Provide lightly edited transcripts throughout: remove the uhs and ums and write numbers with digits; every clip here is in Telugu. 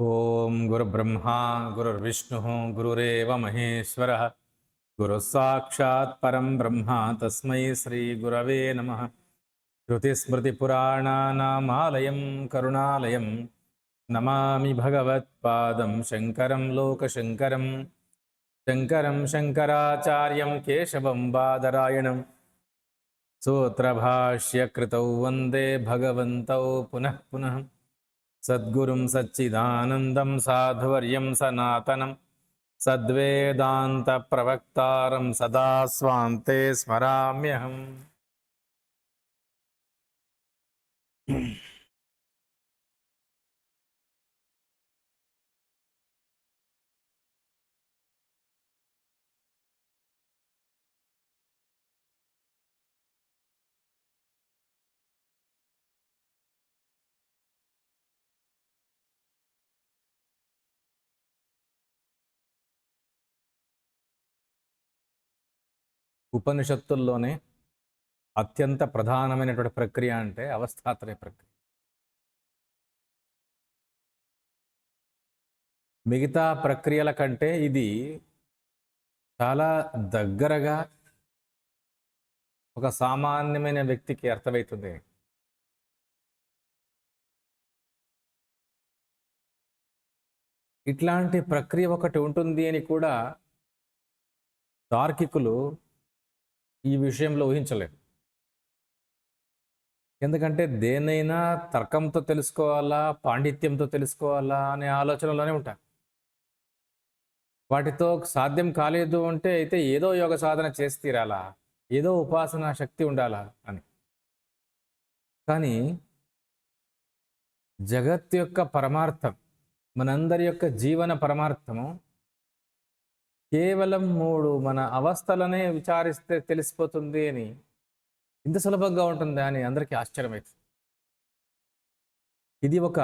ఓం గురుబ్రహ్మా గురుర్విష్ణుః గురురేవ మహేశ్వరः గురుః సాక్షాత్ పరం బ్రహ్మ తస్మై శ్రీ గురవే నమః. శృతిస్మృతిపురాణానామాలయం కరుణాలయం నమామి భగవత్పాదం శంకరం లోకశంకరం. శంకరం శంకరాచార్యం కేశవం బాదరాయణం సూత్రభాష్యకృతౌ వందే భగవంతౌ పునః పునః. సద్గురుం సచ్చిదానందం సాధువర్యం సనాతనం సద్వేదాంత ప్రవక్తారం సదా స్వాంతే స్మరామ్యహం. ఉపనిషత్తుల్లోనే అత్యంత ప్రధానమైనటువంటి ప్రక్రియ అంటే అవస్థాత్రయ ప్రక్రియ. మిగతా ప్రక్రియల కంటే ఇది చాలా దగ్గరగా ఒక సామాన్యమైన వ్యక్తికి అర్థమవుతుంది. ఇట్లాంటి ప్రక్రియ ఒకటి ఉంటుంది అని కూడా తార్కికులు ఈ విషయంలో ఊహించలేదు. ఎందుకంటే దేన్నైనా తర్కంతో తెలుసుకోవాలా, పాండిత్యంతో తెలుసుకోవాలా అనే ఆలోచనలోనే ఉంటారు. వాటితో సాధ్యం కాలేదు అంటే అయితే ఏదో యోగ సాధన చేసి తీరాలా, ఏదో ఉపాసనా శక్తి ఉండాలా అని. కానీ జగత్ యొక్క పరమార్థం, మనందరి యొక్క జీవన పరమార్థము కేవలం 3 మన అవస్థలనే విచారిస్తే తెలిసిపోతుంది అని, ఇంత సులభంగా ఉంటుందా అని అందరికీ ఆశ్చర్యమవుతుంది. ఇది ఒక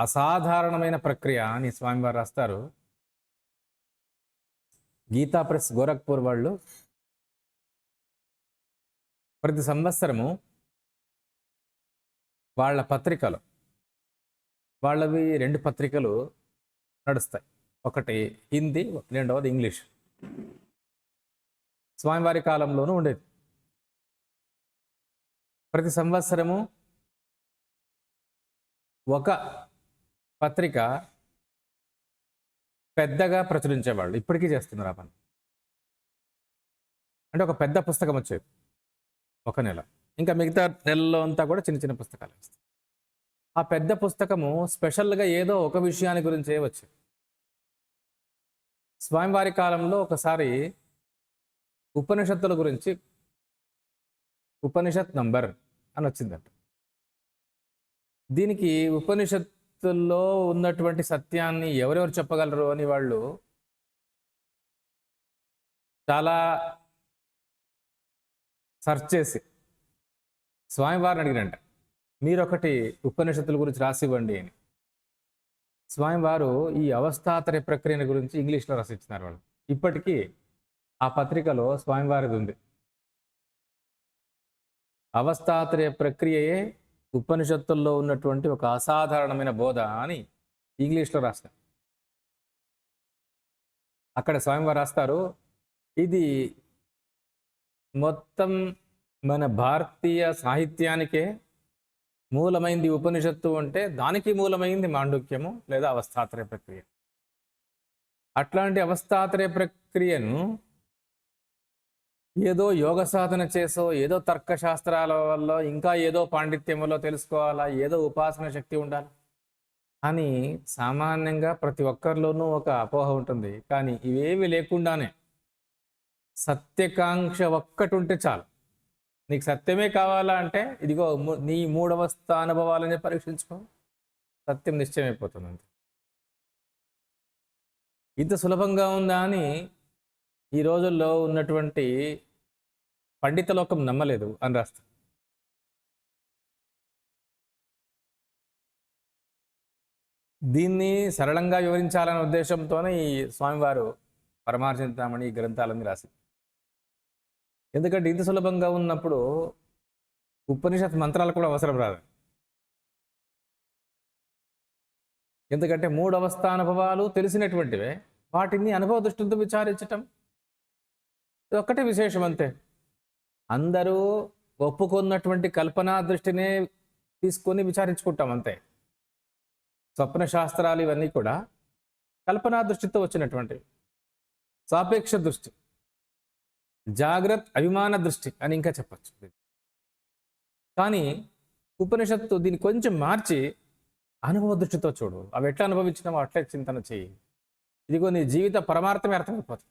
అసాధారణమైన ప్రక్రియ అని స్వామివారు రాస్తారు. గీతా ప్రెస్ గోరఖ్పూర్ వాళ్ళు ప్రతి సంవత్సరము వాళ్ళ పత్రికలు, వాళ్ళవి 2 పత్రికలు నడుస్తాయి. ఒకటి హిందీ, రెండవది ఇంగ్లీష్. స్వామివారి కాలంలోనూ ఉండేది. ప్రతి సంవత్సరము ఒక పత్రిక పెద్దగా ప్రచురించేవాళ్ళు. ఇప్పటికీ చేస్తున్నారు ఆ పని. అంటే ఒక పెద్ద పుస్తకం వచ్చేది ఒక నెల, ఇంకా మిగతా నెలలో అంతా కూడా చిన్న చిన్న పుస్తకాలు వస్తాయి. ఆ పెద్ద పుస్తకము స్పెషల్గా ఏదో ఒక విషయాన్ని గురించే వచ్చేది. స్వామివారి కాలంలో ఒకసారి ఉపనిషత్తుల గురించి ఉపనిషత్ నంబర్ అని వచ్చిందంట. దీనికి ఉపనిషత్తుల్లో ఉన్నటువంటి సత్యాన్ని ఎవరెవరు చెప్పగలరు అని వాళ్ళు చాలా సెర్చ్ చేసి స్వామివారిని అడిగినంట, మీరొకటి ఉపనిషత్తుల గురించి రాసివ్వండి అని. స్వామివారు ఈ అవస్థాత్రయ ప్రక్రియల గురించి ఇంగ్లీష్లో రాసిచ్చినారు వాళ్ళు. ఇప్పటికీ ఆ పత్రికలో స్వామివారిది ఉంది. అవస్థాత్రయ ప్రక్రియయే ఉపనిషత్తుల్లో ఉన్నటువంటి ఒక అసాధారణమైన బోధ అని ఇంగ్లీష్లో రాస్తారు. అక్కడ స్వామివారు రాస్తారు, ఇది మొత్తం మన భారతీయ సాహిత్యానికే మూలమైంది ఉపనిషత్తు అంటే దానికి మూలమైంది మాండుక్యము లేదా అవస్థాత్రయ ప్రక్రియ. అట్లాంటి అవస్థాత్రయ ప్రక్రియను ఏదో యోగ సాధన చేసో, ఏదో తర్కశాస్త్రాల వల్ల, ఇంకా ఏదో పాండిత్యంలో తెలుసుకోవాలా, ఏదో ఉపాసన శక్తి ఉండాలి అని సామాన్యంగా ప్రతి ఒక్కరిలోనూ ఒక అపోహ ఉంటుంది. కానీ ఇవేవి లేకుండానే సత్యకాంక్ష ఒక్కటి ఉంటే చాలు. నీకు సత్యమే కావాలా అంటే ఇదిగో నీ 3వ స్థానుభవాలని పరీక్షించుకో, సత్యం నిశ్చయమైపోతుంది. అంతే. ఇంత సులభంగా ఉందా అని ఈ రోజుల్లో ఉన్నటువంటి పండిత లోకం నమ్మలేదు అని రాస్తారు. దీన్ని సరళంగా వివరించాలనే ఉద్దేశంతోనే ఈ స్వామివారు పరమార్శింతామణి ఈ గ్రంథాలన్నీ రాసి. ఎందుకంటే ఇంత సులభంగా ఉన్నప్పుడు ఉపనిషత్ మంత్రాలు కూడా అవసరం రాదు. ఎందుకంటే మూడు అవస్థానుభవాలు తెలిసినటువంటివే, వాటిని అనుభవ దృష్టితో విచారించటం ఇది ఒక్కటే విశేషం అంతే. అందరూ ఒప్పుకున్నటువంటి కల్పనా దృష్టినే తీసుకొని విచారించుకుంటాం అంతే. స్వప్న శాస్త్రాలు ఇవన్నీ కూడా కల్పనా దృష్టితో వచ్చినటువంటివి. సాపేక్ష దృష్టి, జాగ్రత్త అభిమాన దృష్టి అని ఇంకా చెప్పచ్చు. కానీ ఉపనిషత్తు దీన్ని కొంచెం మార్చి అనుభవ దృష్టితో చూడు, అవి ఎట్లా అనుభవించినావో అట్లే చింతన చేయి, ఇదిగో నీ జీవిత పరమార్థమే అర్థమైపోతుంది.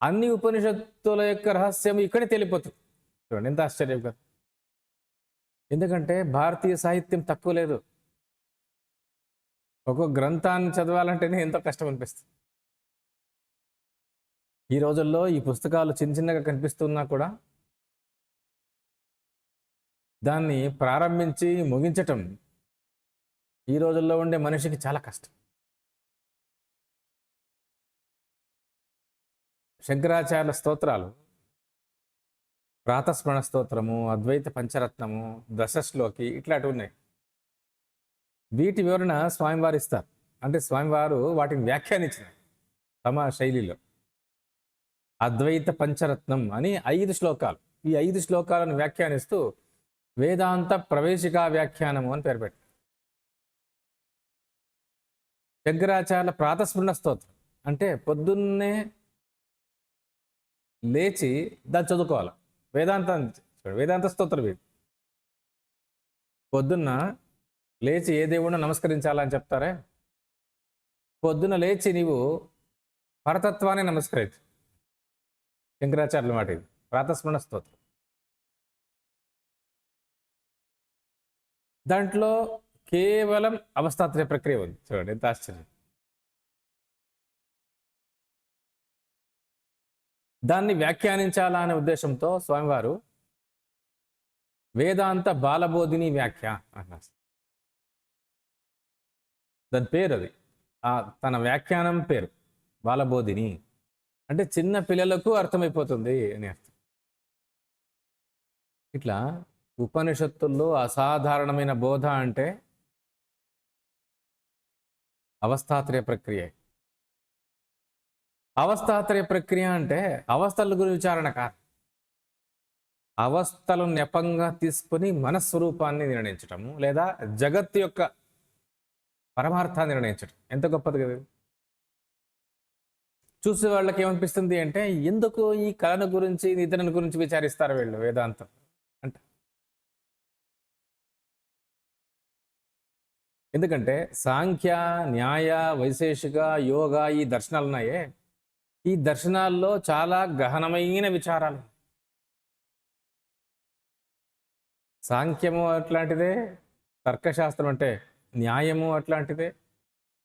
అన్ని ఉపనిషత్తుల యొక్క రహస్యం ఇక్కడే తెలిపోతుంది. చూడండి ఎంత ఆశ్చర్యం కదా. ఎందుకంటే భారతీయ సాహిత్యం తక్కువ లేదు. ఒక్కొక్క గ్రంథాన్ని చదవాలంటేనే ఎంతో కష్టం అనిపిస్తుంది. ఈ రోజుల్లో ఈ పుస్తకాలు చిన్న చిన్నగా కనిపిస్తున్నా కూడా దాన్ని ప్రారంభించి ముగించటం ఈ రోజుల్లో ఉండే మనిషికి చాలా కష్టం. శంకరాచార్య స్తోత్రాలు, ప్రాతస్మరణ స్తోత్రము, అద్వైత పంచరత్నము, దశశ్లోకి ఇట్లాంటివి ఉన్నాయి. వీటి వివరణ స్వామివారు ఇస్తారు. అంటే స్వామివారు వాటిని వ్యాఖ్యానించినారు తమ శైలిలో. అద్వైత పంచరత్నం అని 5 శ్లోకాలు. ఈ 5 శ్లోకాలను వ్యాఖ్యానిస్తూ వేదాంత ప్రవేశికా వ్యాఖ్యానము అని పేరు పెట్టారు. శంకరాచార్య ప్రాతస్మరణ స్తోత్రం అంటే పొద్దున్నే లేచి దాన్ని చదువుకోవాలి. వేదాంత స్తోత్రం వీడు. పొద్దున్న లేచి ఏ దేవుడినో నమస్కరించాలని చెప్తారే, పొద్దున్న లేచి నీవు పరతత్వాన్ని నమస్కరించు. శంకరాచార్యుల మాట ఇది, ప్రాతస్మరణ స్తోత్రం. దాంట్లో కేవలం అవస్థాత్రయ ప్రక్రియ ఉంది. చూడండి ఎంత ఆశ్చర్యం. దాన్ని వ్యాఖ్యానించాలా అనే ఉద్దేశంతో స్వామివారు వేదాంత బాలబోధిని వ్యాఖ్య అన్నారు. దాని పేరు అది, తన వ్యాఖ్యానం పేరు బాలబోధిని. అంటే చిన్న పిల్లలకు అర్థమైపోతుంది అని అర్థం. ఇట్లా ఉపనిషత్తుల్లో అసాధారణమైన బోధ అంటే అవస్థాత్రయ ప్రక్రియ. అవస్థాత్రయ ప్రక్రియ అంటే అవస్థల గురించి విచారణ కాదు, అవస్థలను నెపంగా తీసుకొని మనస్వరూపాన్ని నిర్ణయించటము లేదా జగత్తు యొక్క పరమార్థాన్ని నిర్ణయించటం. ఎంత గొప్పది కదా. చూసే వాళ్ళకి ఏమనిపిస్తుంది అంటే, ఎందుకు ఈ కళను గురించి నిద్రను గురించి విచారిస్తారు వీళ్ళు వేదాంతం అంట. ఎందుకంటే సాంఖ్య, న్యాయ, వైశేషిక, యోగ ఈ దర్శనాలు ఉన్నాయే, ఈ దర్శనాల్లో చాలా గహనమైన విచారాలు. సాంఖ్యము అట్లాంటిదే, తర్కశాస్త్రం అంటే న్యాయము అట్లాంటిదే,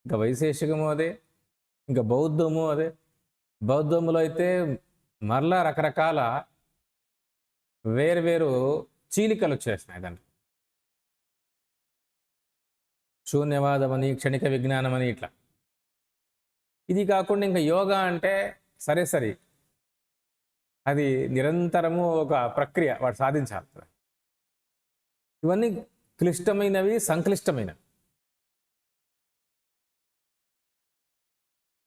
ఇంకా వైశేషికము అదే, ఇంకా బౌద్ధము అదే. బౌద్ధములో అయితే మరలా రకరకాల వేరు చీలికలు వచ్చేసినాయి దాంట్లో. శూన్యవాదం అని, క్షణిక విజ్ఞానం అని ఇట్లా. ఇది కాకుండా ఇంకా యోగా అంటే సరే అది నిరంతరము ఒక ప్రక్రియ, వాడు సాధించాలి. ఇవన్నీ క్లిష్టమైనవి, సంక్లిష్టమైనవి.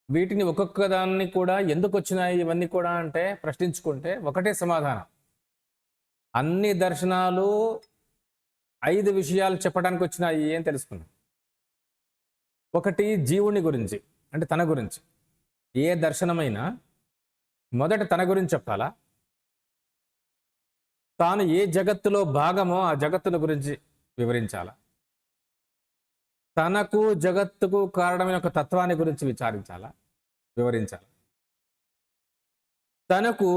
వీటిని ఒక్కొక్క దాన్ని కూడా ఎందుకు వచ్చినాయి ఇవన్నీ కూడా అంటే ప్రశ్నించుకుంటే ఒకటే సమాధానం. అన్ని దర్శనాలు 5 విషయాలు చెప్పడానికి వచ్చినాయి అని తెలుసుకున్నాం. ఒకటి జీవుని గురించి, అంటే తన గురించి. ఏ దర్శనమైనా మొదట తన గురించి చెప్పాలా, తాను ఏ జగత్తులో భాగమో ఆ జగత్తుల గురించి వివరించాలా, తనకు జగత్తుకు కారణమైన ఒక తత్వాన్ని గురించి వివరించాలి, తనకు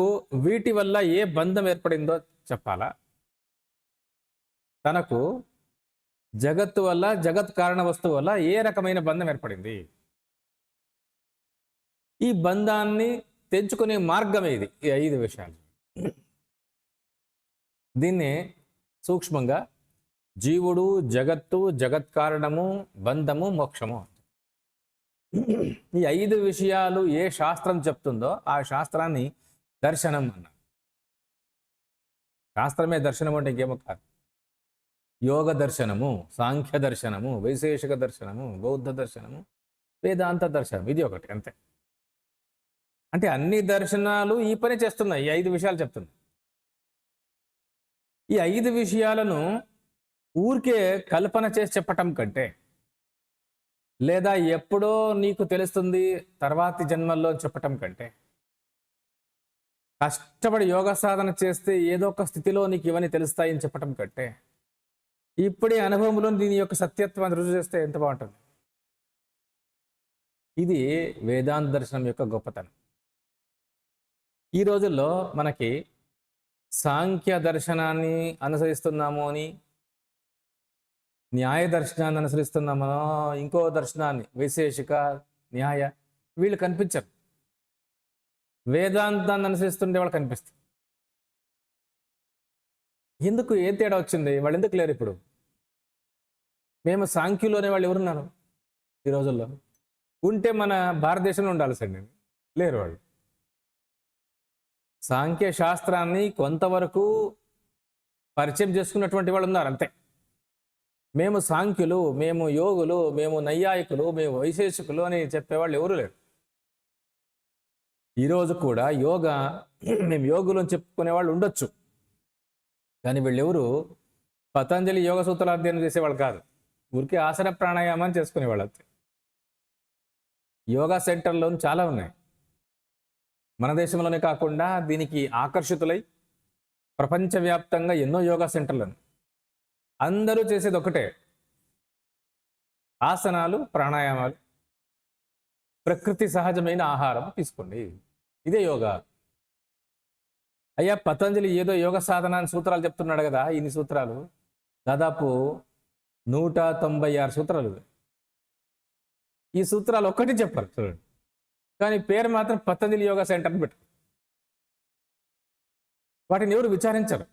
వీటి వల్ల ఏ బంధం ఏర్పడిందో చెప్పాలా, తనకు జగత్తు వల్ల, జగత్ కారణ వస్తువు వల్ల ఏ రకమైన బంధం ఏర్పడింది, ఈ బంధాన్ని తెంచుకునే మార్గం ఏది. ఈ 5 విషయాలు. దీన్నే సూక్ష్మంగా జీవుడు, జగత్తు, జగత్కారణము, బంధము, మోక్షము. ఈ 5 విషయాలు ఏ శాస్త్రం చెప్తుందో ఆ శాస్త్రాన్ని దర్శనం అన్నారు. శాస్త్రమే దర్శనం అంటే ఇంకేమో కాదు. యోగ దర్శనము, సాంఖ్య దర్శనము, వైశేషిక దర్శనము, బౌద్ధ దర్శనము, వేదాంత దర్శనం, ఇది ఒకటి అంతే. అంటే అన్ని దర్శనాలు ఈ పని చేస్తున్నాయి. ఈ 5 విషయాలు చెప్తున్నాయి. ఈ 5 విషయాలను ఊరికే కల్పన చేసి చెప్పటం కంటే, లేదా ఎప్పుడో నీకు తెలుస్తుంది తర్వాతి జన్మల్లో చెప్పటం కంటే, కష్టపడి యోగ సాధన చేస్తే ఏదో ఒక స్థితిలో నీకు ఇవన్నీ తెలుస్తాయని చెప్పటం కంటే, ఇప్పుడే అనుభవంలో దీని యొక్క సత్యత్వాన్ని రుజువు చేస్తే ఎంత బాగుంటుంది. ఇది వేదాంత దర్శనం యొక్క గొప్పతనం. ఈ రోజుల్లో మనకి సాంఖ్య దర్శనాన్ని అనుసరిస్తున్నాము అని, న్యాయ దర్శనాన్ని అనుసరిస్తున్నామో, ఇంకో దర్శనాన్ని వైశేషిక, న్యాయ, వీళ్ళు కనిపించరు. వేదాంతాన్ని అనుసరిస్తుండే వాళ్ళు కనిపిస్తారు. ఎందుకు, ఏ తేడా వచ్చింది? వాళ్ళు ఎందుకు లేరు ఇప్పుడు? మేము సాంఖ్యులు అనే వాళ్ళు ఎవరున్నారు ఈ రోజుల్లో? ఉంటే మన భారతదేశంలో ఉండాల్సిండి, లేరు వాళ్ళు. సాంఖ్య శాస్త్రాన్ని కొంతవరకు పరిచయం చేసుకున్నటువంటి వాళ్ళు ఉన్నారు అంతే. మేము సాంఖ్యులు, మేము యోగులు, మేము నైయాయికులు, మేము వైశేషికులు అని చెప్పేవాళ్ళు ఎవరు లేరు. ఈరోజు కూడా మేము యోగులు అని చెప్పుకునే వాళ్ళు ఉండొచ్చు, కానీ వీళ్ళెవరు పతంజలి యోగ సూత్రాలు అధ్యయనం చేసేవాళ్ళు కాదు. ఊరికే ఆసన ప్రాణాయామాన్ని చేసుకునేవాళ్ళు అంతే. యోగా సెంటర్లో చాలా ఉన్నాయి మన దేశంలోనే కాకుండా, దీనికి ఆకర్షితులై ప్రపంచవ్యాప్తంగా ఎన్నో యోగా సెంటర్లను. అందరూ చేసేది ఒకటే, ఆసనాలు, ప్రాణాయామాలు, ప్రకృతి సహజమైన ఆహారం తీసుకోండి, ఇదే యోగా. అయ్యా పతంజలి ఏదో యోగ సాధన సూత్రాలు చెప్తున్నాడు కదా, ఇన్ని సూత్రాలు, దాదాపు 196 సూత్రాలు. ఈ సూత్రాలు ఒక్కటి చెప్పారు చూడండి, కానీ పేరు మాత్రం పతంజలి యోగా సెంటర్ పెట్టు. వాటిని ఎవరు విచారించరు.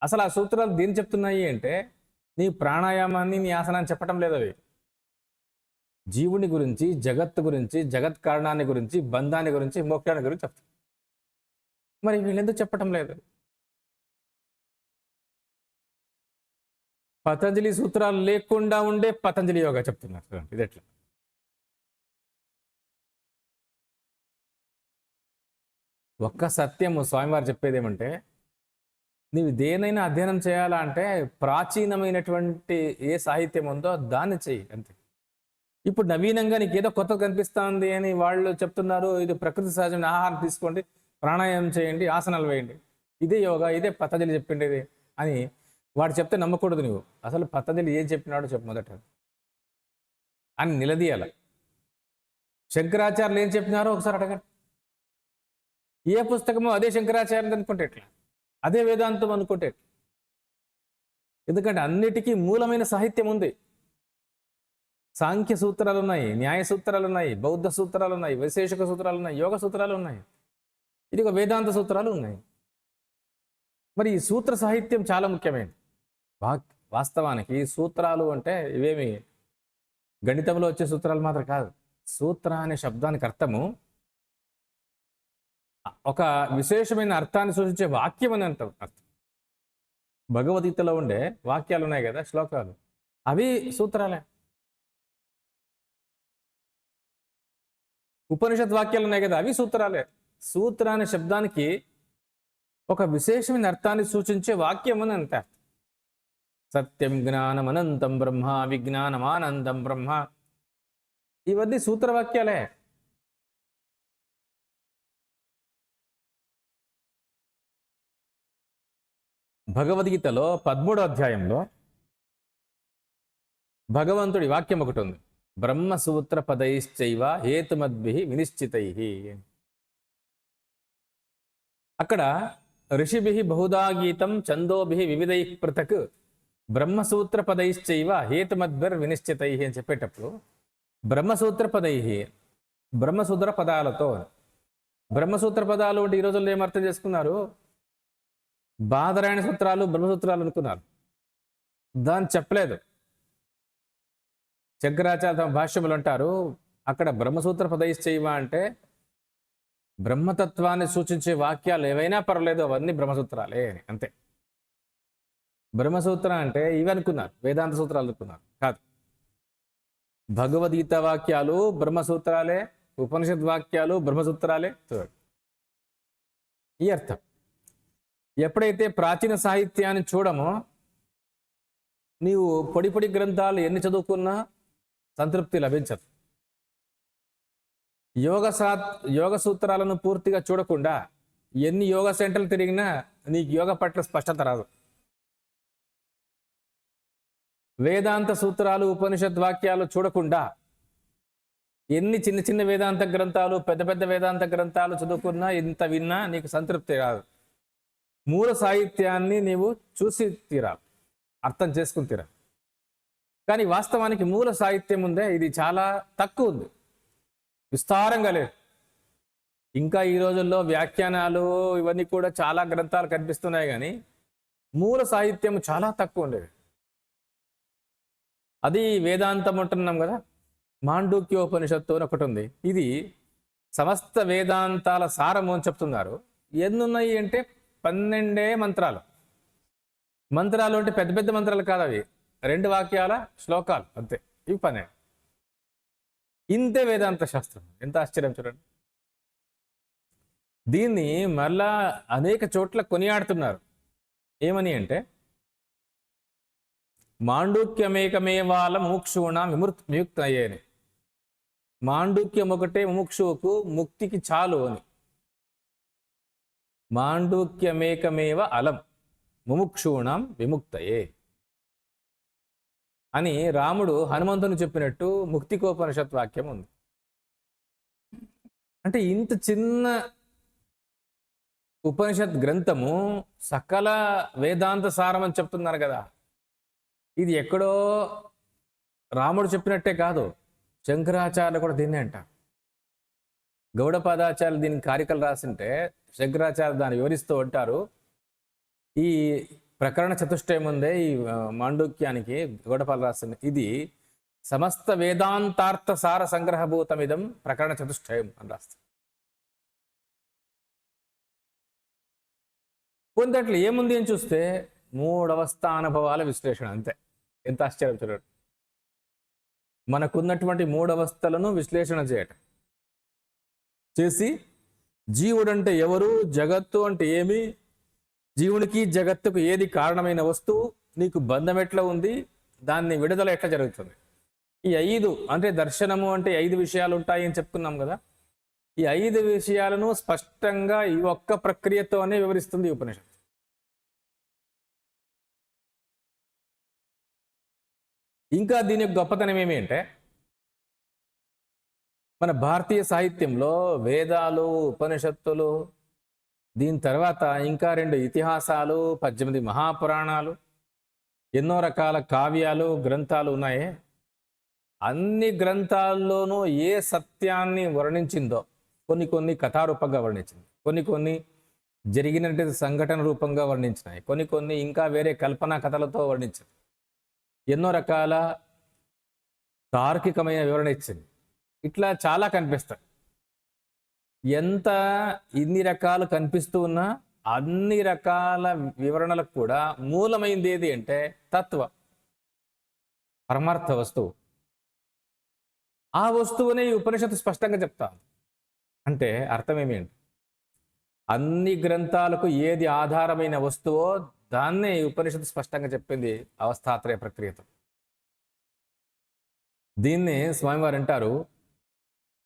అసలు ఆ సూత్రాలు దేని చెప్తున్నాయి అంటే, నీ ప్రాణాయామాన్ని, నీ ఆసనాన్ని చెప్పటం లేదు. అవి జీవుని గురించి, జగత్తు గురించి, జగత్ కారణాన్ని గురించి, బంధాన్ని గురించి, మోక్షాన్ని గురించి చెప్తారు. మరి వీళ్ళెందుకు చెప్పటం లేదు? పతంజలి సూత్రాలు లేకుండా ఉండే పతంజలి యోగా చెప్తున్నారు. ఇది ఎట్లా? ఒక్క సత్యము స్వామివారు చెప్పేది ఏమంటే, నీవు దేనైనా అధ్యయనం చేయాలా అంటే ప్రాచీనమైనటువంటి ఏ సాహిత్యం ఉందో దాన్ని చెయ్యి అంతే. ఇప్పుడు నవీనంగా నీకు ఏదో కొత్త కనిపిస్తుంది అని వాళ్ళు చెప్తున్నారు, ఇది ప్రకృతి సహజమైన ఆహారం తీసుకోండి, ప్రాణాయామం చేయండి, ఆసనాలు వేయండి, ఇదే యోగా, ఇదే పతంజలి చెప్పిండేది అని వాడు చెప్తే నమ్మకూడదు. నువ్వు అసలు పతంజలి ఏం చెప్పినాడో చెప్పు మొదట అని నిలదీయాల. శంకరాచార్యులు ఏం చెప్పినారో ఒకసారి అడగండి. ఏ పుస్తకమో అదే శంకరాచార్యులు అనుకుంటే ఎట్లా, అదే వేదాంతం అనుకుంటే ఎట్లా? ఎందుకంటే అన్నిటికీ మూలమైన సాహిత్యం ఉంది. సాంఖ్య సూత్రాలు ఉన్నాయి, న్యాయ సూత్రాలు ఉన్నాయి, బౌద్ధ సూత్రాలు ఉన్నాయి, వైశేషిక సూత్రాలు ఉన్నాయి, యోగ సూత్రాలు ఉన్నాయి, ఇదిగో వేదాంత సూత్రాలు ఉన్నాయి. మరి ఈ సూత్ర సాహిత్యం చాలా ముఖ్యమైనది. వాస్తవానికి సూత్రాలు అంటే ఇవేమి గణితంలో వచ్చే సూత్రాలు మాత్రం కాదు. సూత్ర అనే శబ్దానికి అర్థము ఒక విశేషమైన అర్థాన్ని సూచించే వాక్యం అని అర్థం. భగవద్గీతలో ఉండే వాక్యాలు ఉన్నాయి కదా, శ్లోకాలు, అవి సూత్రాలే. ఉపనిషత్ వాక్యాలు ఉన్నాయి కదా, అవి సూత్రాలే. సూత్ర అనే శబ్దానికి ఒక విశేషమైన అర్థాన్ని సూచించే వాక్యం అని అంత. సత్యం జ్ఞానం అనంతం బ్రహ్మ, విజ్ఞానమానందం బ్రహ్మ, ఇవన్నీ సూత్రవాక్యాలే. భగవద్గీతలో 13వ అధ్యాయంలో భగవంతుడి వాక్యం ఒకటి ఉంది, బ్రహ్మసూత్ర పదైశ్చైవ హేతుమద్భిః వినిశ్చితైః. అక్కడ ఋషిభిః బహుదా గీతం ఛందోభిః వివిధైః పృథక్ బ్రహ్మసూత్ర పదైశ్చైవ హేతుమద్భిర్ వినిశ్చితైః అని చెప్పేటప్పుడు బ్రహ్మసూత్ర పదైః, బ్రహ్మసూత్ర పదాలతో, బ్రహ్మసూత్ర పదాలు అంటే ఈ రోజుల్లో ఏమర్థం చేసుకున్నారు? బాదరాయణ సూత్రాలు, బ్రహ్మసూత్రాలు అనుకున్నారు. దాన్ని చెప్పలేదు. శంకరాచార్య తమ భాష్యములు అంటారు, అక్కడ బ్రహ్మసూత్ర పదైశ్చైవ అంటే బ్రహ్మతత్వాన్ని సూచించే వాక్యాలు ఏవైనా పర్వాలేదు, అవన్నీ బ్రహ్మసూత్రాలే అంతే. బ్రహ్మసూత్రం అంటే ఇవి అనుకున్నారు, వేదాంత సూత్రాలు అనుకున్నారు. కాదు, భగవద్గీత వాక్యాలు బ్రహ్మసూత్రాలే, ఉపనిషద్ వాక్యాలు బ్రహ్మసూత్రాలే. ఈ అర్థం. ఎప్పుడైతే ప్రాచీన సాహిత్యాన్ని చూడమో, నీవు పొడి పొడి గ్రంథాలు ఎన్ని చదువుకున్నా సంతృప్తి లభించదు. యోగ సూత్రాలను పూర్తిగా చూడకుండా ఎన్ని యోగ సెంటర్లు తిరిగినా నీకు యోగ పట్ల స్పష్టత రాదు. వేదాంత సూత్రాలు ఉపనిషద్ వాక్యాలు చూడకుండా ఎన్ని చిన్న చిన్న వేదాంత గ్రంథాలు, పెద్ద పెద్ద వేదాంత గ్రంథాలు చదువుకున్నా, ఇంత విన్నా నీకు సంతృప్తి రాదు. మూల సాహిత్యాన్ని నీవు చూసి తీరాలి, అర్థం చేసుకుని తీరాలి. కానీ వాస్తవానికి మూల సాహిత్యం ఉందే, ఇది చాలా తక్కువ ఉంది, విస్తారంగా లేదు. ఇంకా ఈ రోజుల్లో వ్యాఖ్యానాలు ఇవన్నీ కూడా చాలా గ్రంథాలు కనిపిస్తున్నాయి, కానీ మూల సాహిత్యం చాలా తక్కువ ఉండేది. అది వేదాంతం అంటున్నాం కదా, మాండూక్యోపనిషత్తు అని ఒకటి ఉంది. ఇది సమస్త వేదాంతాల సారము అని చెప్తున్నారు. ఎన్నున్నాయి అంటే 12 మంత్రాలు. మంత్రాలు అంటే పెద్ద పెద్ద మంత్రాలు కాదు, అవి 2 వాక్యాల శ్లోకాలు అంతే. ఇవి 12. ఇంతే వేదాంత శాస్త్రం. ఎంత ఆశ్చర్యం చూడండి. దీన్ని మళ్ళా అనేక చోట్ల కొనియాడుతున్నారు. ఏమని అంటే, మాండూక్యమేకమేవాల ముముక్షూణ విముక్త అయ్యేని. మాండూక్యం ఒకటే ముముక్షువుకు ముక్తికి చాలు అని. మాండూక్యమేకమేవ అలం ముముక్షూణం విముక్తయే అని రాముడు హనుమంతుని చెప్పినట్టు ముక్తికోపనిషత్ వాక్యం ఉంది. అంటే ఇంత చిన్న ఉపనిషత్ గ్రంథము సకల వేదాంత సారం అని చెప్తున్నారు కదా. ఇది ఎక్కడో రాముడు చెప్పినట్టే కాదు, శంకరాచార్యులు కూడా దీన్నే అంట. గౌడపాదాచార్యులు దీనికి కారికలు రాసింటే శంకరాచార్యులు దాన్ని వివరిస్తూ ఉంటారు. ఈ ప్రకరణ చతుష్టయం ఉందే, ఈ మాండూక్యానికి గౌడపాద రాసింది, ఇది సమస్త వేదాంతార్థ సార సంగ్రహభూతమిదం ప్రకరణ చతుష్టయం అని రాస్తారు. కొందట్లో ఏముంది అని చూస్తే 3 అవస్థానుభవాల విశ్లేషణ అంతే. ఎంత ఆశ్చర్యం చూడండి. మనకున్నటువంటి 3 అవస్థలను విశ్లేషణ చేయటం చేసి, జీవుడంటే ఎవరు, జగత్తు అంటే ఏమి, జీవునికి జగత్తుకు ఏది కారణమైన వస్తువు, నీకు బంధం ఎట్లా ఉంది, దాన్ని విడుదల ఎట్లా జరుగుతుంది. ఈ 5 అంటే దర్శనము అంటే 5 విషయాలు ఉంటాయి అని చెప్పుకున్నాం కదా. ఈ 5 విషయాలను స్పష్టంగా ఈ ఒక్క ప్రక్రియతోనే వివరిస్తుంది ఉపనిషత్తు. ఇంకా దీని యొక్క గొప్పతనం ఏమి అంటే, మన భారతీయ సాహిత్యంలో వేదాలు, ఉపనిషత్తులు, దీని తర్వాత ఇంకా 2 ఇతిహాసాలు, 18 మహాపురాణాలు, ఎన్నో రకాల కావ్యాలు, గ్రంథాలు ఉన్నాయి. అన్ని గ్రంథాల్లోనూ ఏ సత్యాన్ని వర్ణించిందో కొన్ని కథారూపంగా వర్ణించింది, కొన్ని జరిగినటువంటి సంఘటన రూపంగా వర్ణించినాయి, కొన్ని ఇంకా వేరే కల్పనా కథలతో వర్ణించింది. ఎన్నో రకాల తార్కికమైన వివరణ ఇచ్చింది. ఇట్లా చాలా కనిపిస్తాయి. ఎంత ఇన్ని రకాలు కనిపిస్తూ ఉన్నా అన్ని రకాల వివరణలకు కూడా మూలమైంది ఏది అంటే తత్వ పరమార్థ వస్తువు. ఆ వస్తువునే ఈ ఉపనిషత్తు స్పష్టంగా చెప్తాను. అంటే అర్థం ఏమి అంటే, అన్ని గ్రంథాలకు ఏది ఆధారమైన వస్తువో దాన్నే ఈ ఉపనిషత్తు స్పష్టంగా చెప్పింది అవస్థాత్రయ ప్రక్రియతో. దీన్నే స్వామివారు అంటారు,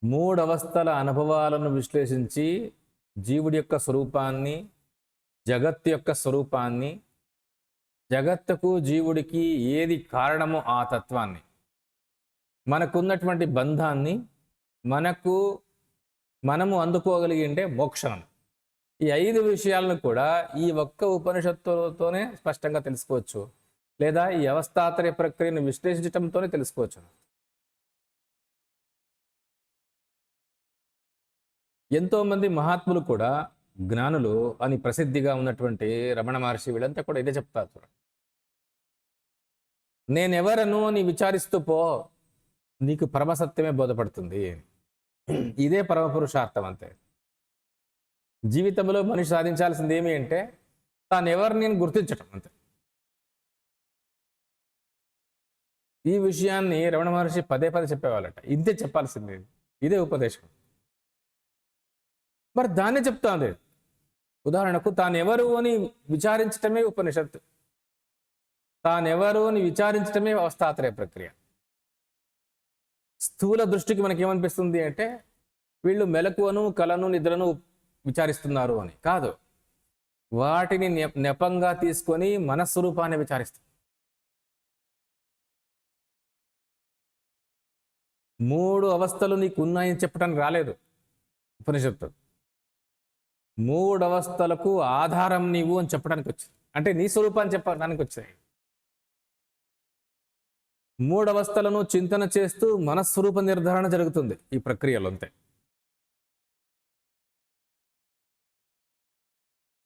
3 అవస్థల అనుభవాలను విశ్లేషించి జీవుడి యొక్క స్వరూపాన్ని, జగత్తు యొక్క స్వరూపాన్ని, జగత్తుకు జీవుడికి ఏది కారణమో ఆ తత్వాన్ని, మనకున్నటువంటి బంధాన్ని, మనము అందుకోగలిగింటే మోక్షం. ఈ 5 విషయాలను కూడా ఈ ఒక్క ఉపనిషత్తులతోనే స్పష్టంగా తెలుసుకోవచ్చు, లేదా ఈ అవస్థాత్రయ ప్రక్రియను విశ్లేషించడంతోనే తెలుసుకోవచ్చు. ఎంతోమంది మహాత్ములు కూడా, జ్ఞానులు అని ప్రసిద్ధిగా ఉన్నటువంటి రమణ మహర్షి, వీళ్ళంతా కూడా ఇదే చెప్తారు. నేనెవరను అని విచారిస్తూ పో, నీకు పరమసత్యమే బోధపడుతుంది. ఇదే పరమ పురుషార్థం. అంతే. జీవితంలో మనిషి సాధించాల్సింది ఏమి అంటే తాను ఎవరిని గుర్తించటం. అంతే. ఈ విషయాన్ని రమణ మహర్షి పదే పదే చెప్పేవాళ్ళట. ఇంతే చెప్పాల్సింది, ఇదే ఉపదేశం. మరి దాన్నే చెప్తాంది. ఉదాహరణకు తానెవరు అని విచారించటమే ఉపనిషత్తు. తానెవరు అని విచారించటమే అవస్థాత్రయ ప్రక్రియ. స్థూల దృష్టికి మనకేమనిపిస్తుంది అంటే వీళ్ళు మెలకువను, కలను, నిద్రను విచారిస్తున్నారు అని. కాదు, వాటిని నెపంగా తీసుకొని మనస్వరూపాన్ని విచారిస్తారు. 3 అవస్థలు నీకు ఉన్నాయని చెప్పడానికి రాలేదు ఉపనిషత్తు. 3 అవస్థలకు ఆధారం నీవు అని చెప్పడానికి వచ్చింది. అంటే నీ స్వరూపాన్ని చెప్పడానికి వచ్చాయి. 3 అవస్థలను చింతన చేస్తూ మనస్వరూప నిర్ధారణ జరుగుతుంది ఈ ప్రక్రియలో. అంతే.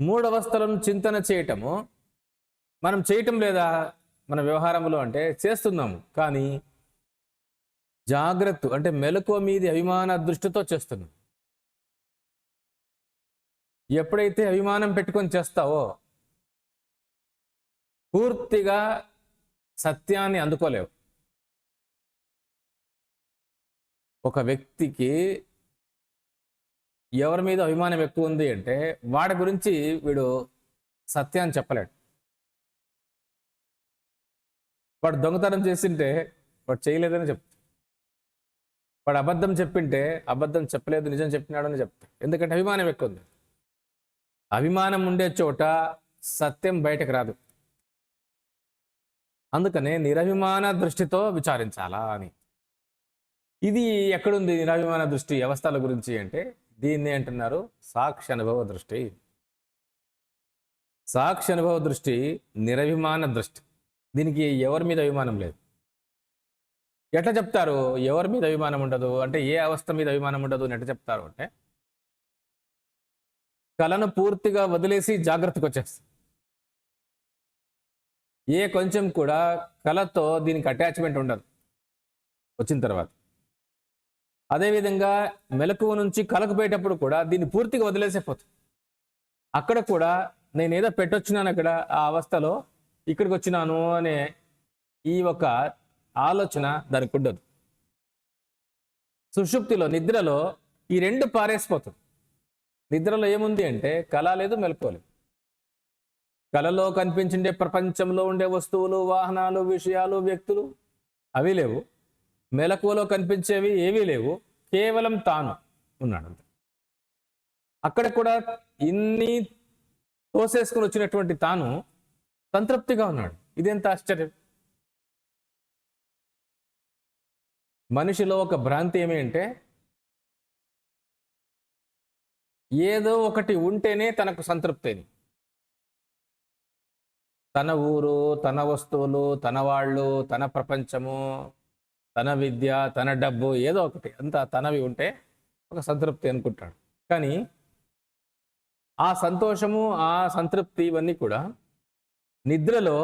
3 అవస్థలను చింతన చేయటము మనం చేయటం లేదా మన వ్యవహారంలో అంటే చేస్తున్నాము, కానీ జాగ్రత్త అంటే మెలకువ మీది అభిమాన దృష్టితో చేస్తున్నాం. ఎప్పుడైతే అభిమానం పెట్టుకొని చేస్తావో పూర్తిగా సత్యాన్ని అందుకోలేవు. ఒక వ్యక్తికి ఎవరి మీద అభిమానం ఎక్కువ ఉంది అంటే వాడి గురించి వీడు సత్యాన్ని చెప్పలేడు. వాడు దొంగతనం చేసింటే వాడు చేయలేదని చెప్తాడు. వాడు అబద్ధం చెప్పింటే అబద్ధం చెప్పలేదు, నిజం చెప్పినాడని చెప్తాడు. ఎందుకంటే అభిమానం ఎక్కువ ఉంది. అభిమానం ఉండే చోట సత్యం బయటకు రాదు. అందుకనే నిరభిమాన దృష్టితో విచారించాలా అని. ఇది ఎక్కడుంది నిరభిమాన దృష్టి అవస్థల గురించి అంటే దీన్ని అంటున్నారు సాక్షి అనుభవ దృష్టి. సాక్షి అనుభవ దృష్టి నిరభిమాన దృష్టి. దీనికి ఎవరి మీద అభిమానం లేదు. ఎట్లా చెప్తారు ఎవరి మీద అభిమానం ఉండదు అంటే, ఏ అవస్థ మీద అభిమానం ఉండదు అని ఎట్లా చెప్తారు అంటే, కళను పూర్తిగా వదిలేసి జాగ్రత్తకు వచ్చేస్తుంది. ఏ కొంచెం కూడా కళతో దీనికి అటాచ్మెంట్ ఉండదు వచ్చిన తర్వాత. అదేవిధంగా మెలకువ నుంచి కళకు పోయేటప్పుడు కూడా దీన్ని పూర్తిగా వదిలేసేపోతుంది. అక్కడ కూడా నేనేదో పెట్టొచ్చినాను అక్కడ ఆ అవస్థలో, ఇక్కడికి వచ్చినాను అనే ఈ ఒక ఆలోచన దానికి ఉండదు. సుషుప్తిలో, నిద్రలో ఈ రెండు పారేసిపోతుంది. నిద్రలో ఏముంది అంటే కళ లేదు, మెలకువ లేదు. కళలో కనిపించే ప్రపంచంలో ఉండే వస్తువులు, వాహనాలు, విషయాలు, వ్యక్తులు అవి లేవు. మెలకువలో కనిపించేవి ఏవీ లేవు. కేవలం తాను ఉన్నాడు. అక్కడ కూడా ఇన్ని తోసేసుకుని వచ్చినటువంటి తాను సంతృప్తిగా ఉన్నాడు. ఇదెంత ఆశ్చర్యం. మనిషిలో ఒక భ్రాంతి ఏమి అంటే ఏదో ఒకటి ఉంటేనే తనకు సంతృప్తి అని. తన ఊరు, తన వస్తువులు, తన వాళ్ళు, తన ప్రపంచము, తన విద్య, తన డబ్బు, ఏదో ఒకటి అంతా తనవి ఉంటే ఒక సంతృప్తి అనుకుంటాడు. కానీ ఆ సంతోషము, ఆ సంతృప్తి ఇవన్నీ కూడా నిద్రలో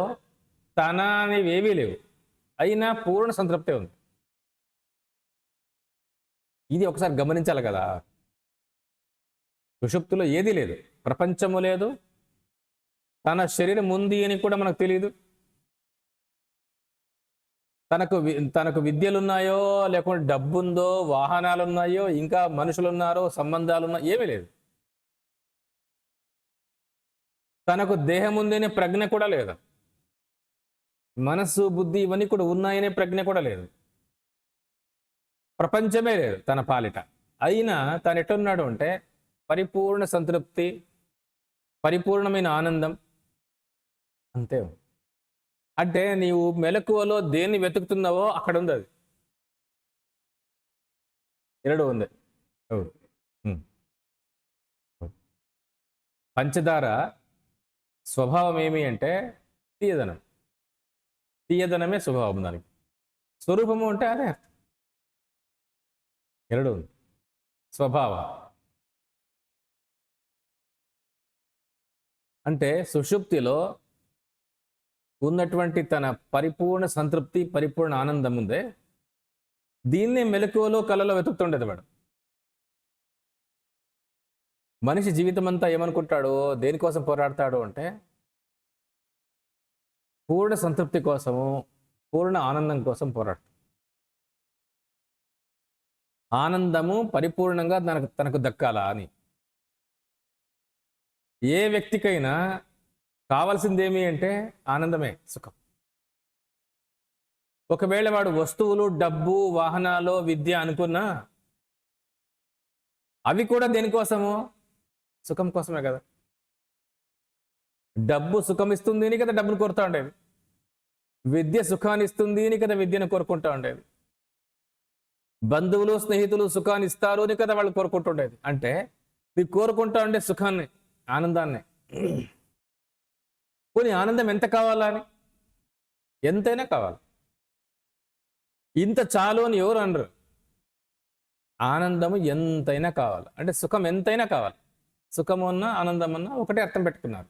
తన అనేవి ఏవీ లేవు, అయినా పూర్ణ సంతృప్తి ఉంది. ఇది ఒకసారి గమనించాలి కదా. సుషుప్తిలో ఏదీ లేదు, ప్రపంచము లేదు, తన శరీరం ఉంది అని కూడా మనకు తెలియదు. తనకు విద్యలు ఉన్నాయో, లేకుంటే డబ్బు ఉందో, వాహనాలు ఉన్నాయో, ఇంకా మనుషులు ఉన్నారో, సంబంధాలు ఉన్నాయో, ఏమీ లేదు. తనకు దేహం ఉందనే ప్రజ్ఞ కూడా లేదు. మనస్సు, బుద్ధి ఇవన్నీ కూడా ఉన్నాయనే ప్రజ్ఞ కూడా లేదు. ప్రపంచమే లేదు తన పాలిట. అయినా తను ఎట్టున్నాడు అంటే పరిపూర్ణ సంతృప్తి, పరిపూర్ణమైన ఆనందం, అంతే. అంటే నీవు మెలకువలో దేన్ని వెతుకుతున్నావో అక్కడ ఉంది అది. ಎರಡು ఉంది. పంచదార స్వభావం ఏమి అంటే తీయదనం. తీయదనమే స్వభావం దానికి. స్వరూపము అంటే అదే అర్థం. ಎರಡು ఉంది. స్వభావ అంటే సుషుప్తిలో ఉన్నటువంటి తన పరిపూర్ణ సంతృప్తి, పరిపూర్ణ ఆనందం ఉందే, దీన్నే మెలకువలో, కళలో వెతుకుతుండేది వాడు. మనిషి జీవితం అంతా ఏమనుకుంటాడో, దేనికోసం పోరాడతాడు అంటే పూర్ణ సంతృప్తి కోసము, పూర్ణ ఆనందం కోసం పోరాడుతుంది. ఆనందము పరిపూర్ణంగా తనకు దక్కాలా అని. ఏ వ్యక్తికైనా కావాల్సిందేమి అంటే ఆనందమే, సుఖం. ఒకవేళ వాడు వస్తువులు, డబ్బు, వాహనాలు, విద్య అనుకున్నా అవి కూడా దేనికోసము? సుఖం కోసమే కదా. డబ్బు సుఖం ఇస్తుంది అని కదా డబ్బును కోరుతూ ఉండేది. విద్య సుఖాన్ని ఇస్తుంది అని కదా విద్యను కోరుకుంటూ ఉండేది. బంధువులు, స్నేహితులు సుఖాన్ని ఇస్తారు అని కదా వాళ్ళు కోరుకుంటుండేది. అంటే మీరు కోరుకుంటా ఉండే సుఖాన్ని, ఆనందాన్ని. పోనీ ఆనందం ఎంత కావాలా అని? ఎంతైనా కావాలి. ఇంత చాలు అని ఎవరు అనరు. ఆనందము ఎంతైనా కావాలి, అంటే సుఖం ఎంతైనా కావాలి. సుఖము అన్నా ఆనందం అన్నా ఒకటే అర్థం పెట్టుకున్నారు.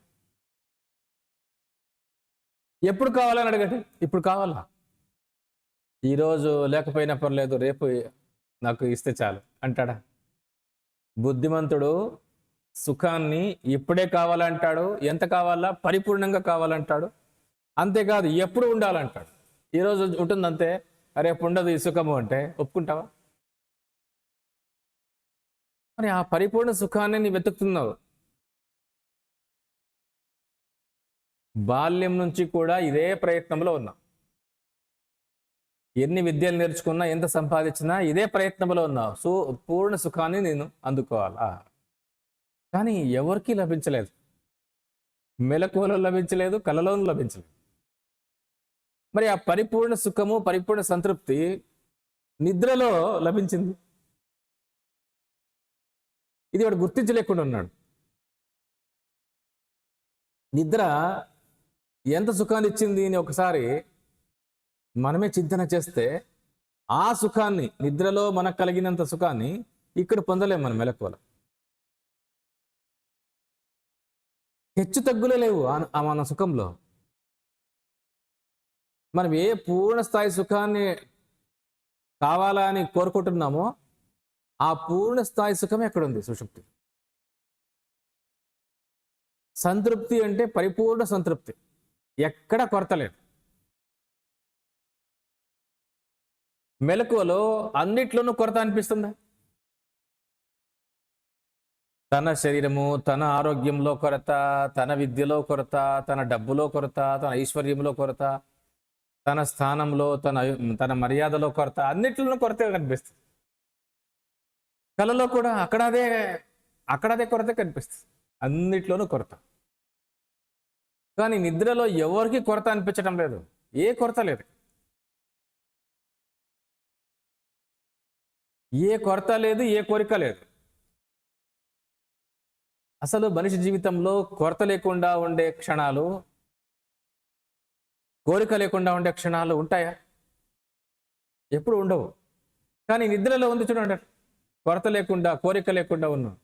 ఎప్పుడు కావాలని అడగండి. ఇప్పుడు కావాలా? ఈరోజు లేకపోయినా పర్లేదు, రేపు నాకు ఇస్తే చాలు అంటాడా? బుద్ధిమంతుడు సుఖాన్ని ఇప్పుడే కావాలంటాడు. ఎంత కావాలా? పరిపూర్ణంగా కావాలంటాడు. అంతేకాదు ఎప్పుడు ఉండాలంటాడు. ఈరోజు ఉంటుంది అంతే, రేపు ఉండదు ఈ సుఖము అంటే ఒప్పుకుంటావా? మరి ఆ పరిపూర్ణ సుఖాన్ని నీ వెతుకుతున్నావు. బాల్యం నుంచి కూడా ఇదే ప్రయత్నంలో ఉన్నాం. ఎన్ని విద్యలు నేర్చుకున్నా, ఎంత సంపాదించినా ఇదే ప్రయత్నంలో ఉన్నావు. పూర్ణ సుఖాన్ని నేను అందుకోవాలా? కానీ ఎవరికీ లభించలేదు. మెలకువలో లభించలేదు, కలలోనూ లభించలేదు. మరి ఆ పరిపూర్ణ సుఖము, పరిపూర్ణ సంతృప్తి నిద్రలో లభించింది. ఇది వాడు గుర్తించలేకుండా ఉన్నాడు. నిద్ర ఎంత సుఖాన్ని ఇచ్చింది అని ఒకసారి మనమే చింతన చేస్తే, ఆ సుఖాన్ని, నిద్రలో మనకు కలిగినంత సుఖాన్ని ఇక్కడ పొందలేము మనం మెలకువలో. హెచ్చు తగ్గులే లేవు మన సుఖంలో. మనం ఏ పూర్ణ స్థాయి సుఖాన్ని కావాలా అని కోరుకుంటున్నామో ఆ పూర్ణ స్థాయి సుఖమే ఎక్కడ ఉంది? సుషుప్తి. సంతృప్తి అంటే పరిపూర్ణ సంతృప్తి, ఎక్కడ కొరత లేదు. మెలకువలో అన్నిట్లోనూ కొరత అనిపిస్తుందా? తన శరీరము, తన ఆరోగ్యంలో కొరత, తన విద్యలో కొరత, తన డబ్బులో కొరత, తన ఐశ్వర్యంలో కొరత, తన స్థానంలో, తన మర్యాదలో కొరత, అన్నిట్లోనూ కొరత కనిపిస్తుంది. కళలో కూడా అక్కడదే కొరత కనిపిస్తుంది, అన్నిట్లోనూ కొరత. కానీ నిద్రలో ఎవరికి కొరత అనిపించడం లేదు, ఏ కొరత లేదు. ఏ కొరత లేదు, ఏ కోరిక లేదు. అసలు మనిషి జీవితంలో కొరత లేకుండా ఉండే క్షణాలు, కోరిక లేకుండా ఉండే క్షణాలు ఉంటాయా? ఎప్పుడు ఉండవు. కానీ నిద్రలో ఉంది చూడండి, కొరత లేకుండా, కోరిక లేకుండా ఉన్నాం.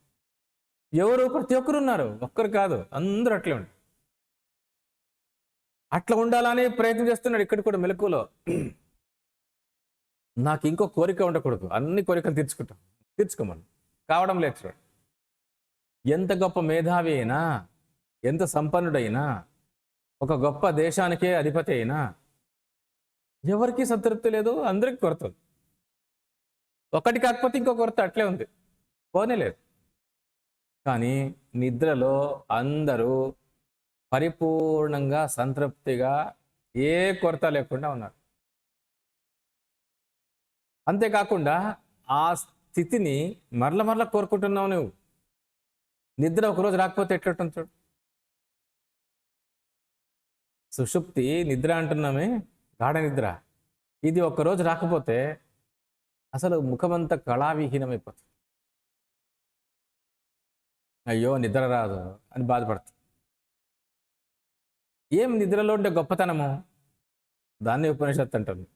ఎవరు? ప్రతి ఒక్కరు ఉన్నారు, ఒక్కరు కాదు, అందరూ అట్లే ఉంటారు. అట్లా ఉండాలని ప్రయత్నం చేస్తున్నాడు ఇక్కడ కూడా మెలకువలో. నాకు ఇంకో కోరిక ఉండకూడదు, అన్ని కోరికలు తీర్చుకోమని కావడం లేదు. చూడండి, ఎంత గొప్ప మేధావి అయినా, ఎంత సంపన్నుడైనా, ఒక గొప్ప దేశానికే అధిపతి అయినా ఎవరికి సంతృప్తి లేదు, అందరికీ కొరత ఉంది. ఒకటి కాకపోతే ఇంకో కొరత అట్లే ఉంది, పోనే లేదు. కానీ నిద్రలో అందరూ పరిపూర్ణంగా, సంతృప్తిగా, ఏ కొరత లేకుండా ఉన్నారు. అంతేకాకుండా ఆ స్థితిని మరల కోరుకుంటున్నావు నువ్వు. నిద్ర ఒకరోజు రాకపోతే ఎట్లుంటుంది చూడు. సుషుప్తి నిద్ర అంటున్నామే, గాఢ నిద్ర, ఇది ఒక్కరోజు రాకపోతే అసలు ముఖమంతా కళావిహీనమైపోతుంది. అయ్యో నిద్ర రాదు అని బాధపడుతుంది. ఏం నిద్రలో ఉండే గొప్పతనము? దాన్ని ఉపనిషత్తు అంటుంది.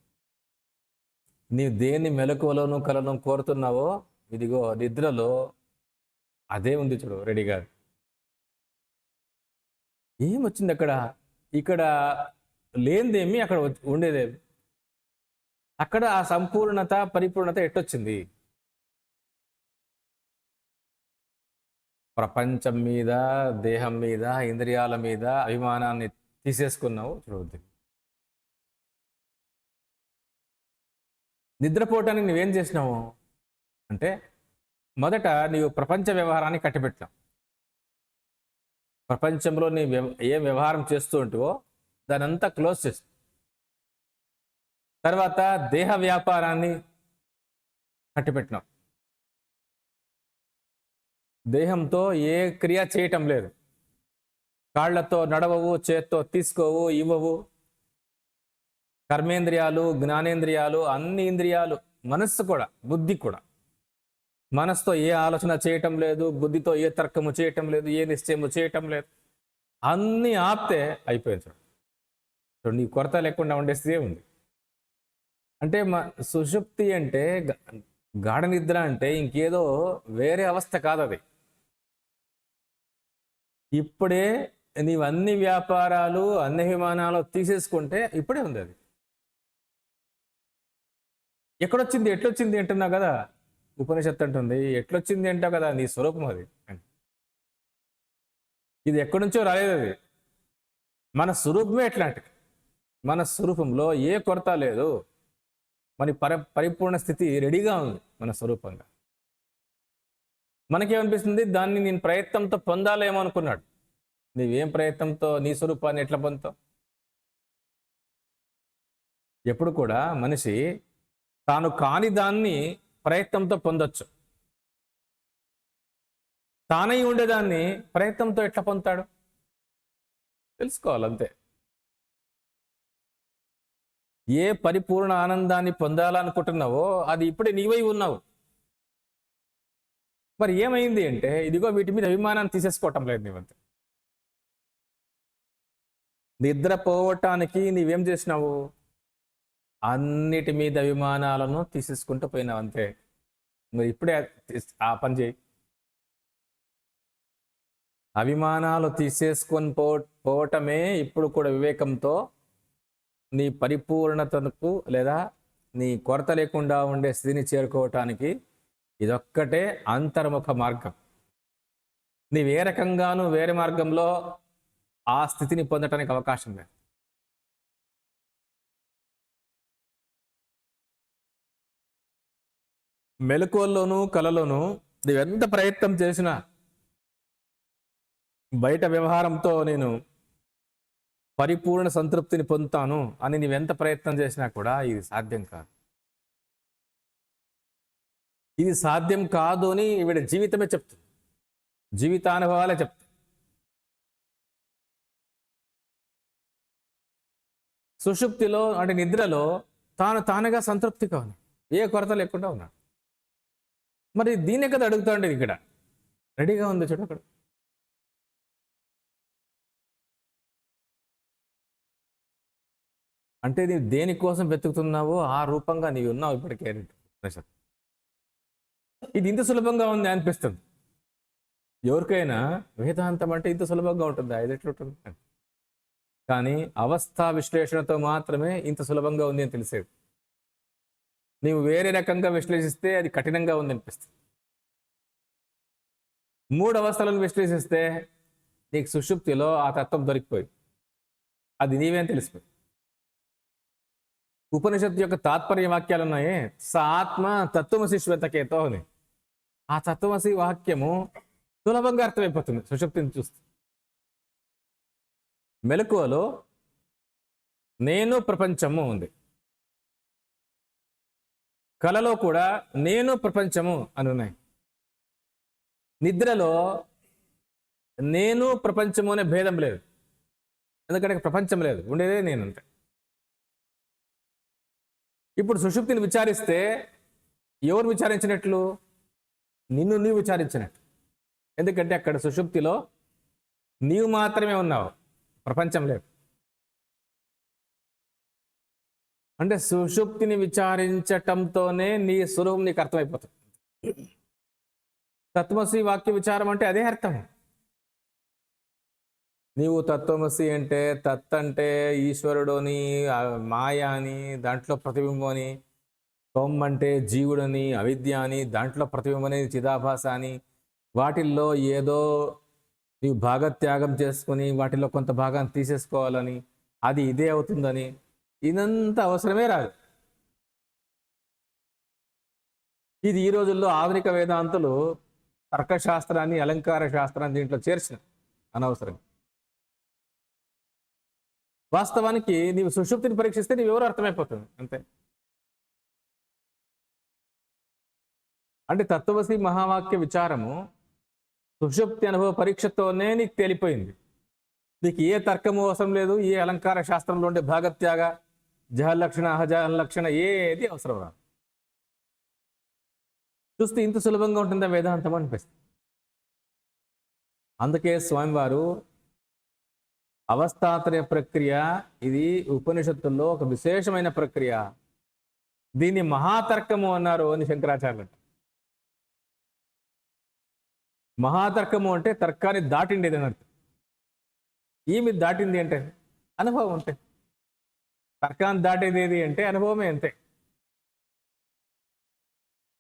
నీవు దేన్ని మెలకువలోనూ కలను కోరుతున్నావో, ఇదిగో నిద్రలో అదే ఉంది చూడు రెడీగా. ఏమొచ్చింది అక్కడ? ఇక్కడ లేనిదేమి అక్కడ ఉండేదేమి? అక్కడ ఆ సంపూర్ణత, పరిపూర్ణత ఎట్టొచ్చింది? ప్రపంచం మీద, దేహం మీద, ఇంద్రియాల మీద అభిమానాన్ని తీసేసుకున్నావు చూడవద్దు. నిద్రపోవటానికి నువ్వేం చేసినావు అంటే మొదట నీవు ప్రపంచ వ్యవహారాన్ని కట్టిపెట్టావు. ప్రపంచంలో నీ ఏం వ్యవహారం చేస్తూ ఉంటావో దాని అంతా క్లోజ్ చేసి, తర్వాత దేహ వ్యాపారాన్ని కట్టిపెట్టినావు. దేహంతో ఏ క్రియ చేయటం లేదు. కాళ్లతో నడవవు, చేత్తో తీసుకోవు, ఇవ్వవు. కర్మేంద్రియాలు, జ్ఞానేంద్రియాలు, అన్ని ఇంద్రియాలు, మనస్సు కూడా, బుద్ధి కూడా, మనస్సుతో ఏ ఆలోచన చేయటం లేదు, బుద్ధితో ఏ తర్కము చేయటం లేదు, ఏ నిశ్చయము చేయటం లేదు. అన్నీ ఆపితే అయిపోయింది. చూడు నీ కొరత లేకుండా ఉండే స్థితి ఉంది. అంటే సుషుప్తి అంటే, గాఢ నిద్ర అంటే ఇంకేదో వేరే అవస్థ కాదు అది. ఇప్పుడే నీవు అన్ని వ్యాపారాలు, అన్ని విమానాలు తీసేసుకుంటే ఇప్పుడే ఉంది అది. ఎక్కడొచ్చింది, ఎట్లొచ్చింది అంటున్నావు కదా, ఉపనిషత్తు అంటుంది ఎట్లొచ్చింది అంటావు కదా, నీ స్వరూపం అది. ఇది ఎక్కడి నుంచో రాలేదు, అది మన స్వరూపమే ఎట్లాంటిది. మన స్వరూపంలో ఏ కొరత లేదు, మన పరిపూర్ణ స్థితి రెడీగా ఉంది మన స్వరూపంగా. మనకేమనిపిస్తుంది, దాన్ని నేను ప్రయత్నంతో పొందాలేమో అనుకున్నాడు. నీవేం ప్రయత్నంతో నీ స్వరూపాన్ని ఎట్లా పొందుతావు? ఎప్పుడు కూడా మనిషి తాను కాని దాన్ని ప్రయత్నంతో పొందొచ్చు, తానై ఉండేదాన్ని ప్రయత్నంతో ఎట్లా పొందుతాడు తెలుసుకోవాలంతే. ఏ పరిపూర్ణ ఆనందాన్ని పొందాలనుకుంటున్నావో అది ఇప్పుడే నీవై ఉన్నావు. మరి ఏమైంది అంటే, ఇదిగో వీటి మీద అభిమానాన్ని తీసేసుకోవటం లేదు నీవంతే. నిద్రపోవటానికి నీవేం చేసినావు, అన్నిటి మీద అభిమానాలను తీసేసుకుంటూ పోయినావు అంతే. మరి ఇప్పుడే ఆ పని చేయి. అభిమానాలు తీసేసుకొని పోవటమే ఇప్పుడు కూడా వివేకంతో నీ పరిపూర్ణతకు లేదా నీ కొరత లేకుండా ఉండే స్థితిని చేరుకోవటానికి ఇదొక్కటే అంతర్ముఖ మార్గం. నీవే రకంగానూ వేరే మార్గంలో ఆ స్థితిని పొందటానికి అవకాశం లేదు. మెలకువల్లోనూ కలలోనూ నీవెంత ప్రయత్నం చేసినా, బయట వ్యవహారంతో నేను పరిపూర్ణ సంతృప్తిని పొందుతాను అని నీవెంత ప్రయత్నం చేసినా కూడా ఇది సాధ్యం కాదు. ఇది సాధ్యం కాదు అని ఈవిడ జీవితమే చెప్తుంది, జీవితానుభవాలే చెప్తుంది. సుషుప్తిలో అంటే నిద్రలో తానుగా సంతృప్తిగా ఉన్నాడు, ఏ కొరత లేకుండా ఉన్నాడు. మరి దీన్నే కదా అడుగుతా ఉండేది, ఇక్కడ రెడీగా ఉంది చూడు అక్కడ. అంటే నీవు దేనికోసం వెతుకుతున్నావో ఆ రూపంగా నీవు ఉన్నావు ఇప్పటికే. ఇది ఇంత సులభంగా ఉంది అనిపిస్తుంది ఎవరికైనా. వేదాంతం అంటే ఇంత సులభంగా ఉంటుంది, అది ఎట్లుంటుంది కానీ అవస్థా విశ్లేషణతో మాత్రమే ఇంత సులభంగా ఉంది అని తెలిసేది. నీవు వేరే రకంగా విశ్లేషిస్తే అది కఠినంగా ఉంది అనిపిస్తుంది. 3 అవస్థలను విశ్లేషిస్తే నీకు సుషుప్తిలో ఆ తత్వం దొరికిపోయింది, అది నీవేం తెలిసిపోయింది. ఉపనిషత్తు యొక్క తాత్పర్య వాక్యాలు ఉన్నాయి. స ఆత్మ తత్వమసి శ్వేతకేతో అని. ఆ తత్వమసి వాక్యము సులభంగా అర్థమైపోతుంది సుషుప్తిని చూస్తే. మెలకువలో నేను ప్రపంచము ఉంది, కలలో కూడా నేను ప్రపంచము అని ఉన్నాయి. నిద్రలో నేను ప్రపంచము అనే భేదం లేదు, ఎందుకంటే ప్రపంచం లేదు, ఉండేదే నేను అంతే. ఇప్పుడు సుషుప్తిని విచారిస్తే ఎవరు విచారించినట్లు, నిన్ను నీవు విచారించినట్లు. ఎందుకంటే అక్కడ సుషుప్తిలో నీవు మాత్రమే ఉన్నావు, ప్రపంచం లేదు. అంటే సుషుప్తిని విచారించటంతోనే నీ స్వరూపం నీకు అర్థమైపోతుంది. తత్వమసి వాక్య విచారం అంటే అదే అర్థం. నీవు తత్వమసి అంటే తత్ అంటే ఈశ్వరుడని, మాయ అని, దాంట్లో ప్రతిబింబం అని, త్వం అంటే జీవుడని, అవిద్య అని, దాంట్లో ప్రతిబింబం అని, చిదాభాస అని, వాటిల్లో ఏదో నీవు భాగత్యాగం చేసుకొని వాటిలో కొంత భాగాన్ని తీసేసుకోవాలని, అది ఇదే అవుతుందని, ఇదంతా అవసరమే రాదు. ఇది ఈ రోజుల్లో ఆధునిక వేదాంతులు తర్కశాస్త్రాన్ని, అలంకార శాస్త్రాన్ని దీంట్లో చేర్చిన అనవసరంగా. వాస్తవానికి నీవు సుషుప్తిని పరీక్షిస్తే నీవు ఎవరు అర్థమైపోతుంది అంతే. అంటే తత్వసి మహావాక్య విచారము సుషుప్తి అనుభవ పరీక్షతోనే నీకు తేలిపోయింది. నీకు ఏ తర్కము అవసరం లేదు, ఏ అలంకార శాస్త్రంలో ఉండే భాగత్యాగ, జహలక్షణ, అహజహలక్షణ ఏది అవసరం రాదు. చూస్తే ఇంత సులభంగా ఉంటుందా వేదాంతం అనిపిస్తుంది. అందుకే స్వామివారు అవస్థాత్రయ ప్రక్రియ, ఇది ఉపనిషత్తుల్లో ఒక విశేషమైన ప్రక్రియ, దీన్ని మహాతర్కము అన్నారు అని శంకరాచార్యులు. మహాతర్కము అంటే తర్కాన్ని దాటిండేది అని అర్థం. ఏమి దాటింది అంటే అనుభవం అంతే. తర్కాన్ని దాటేది ఏది అంటే అనుభవమే అంతే.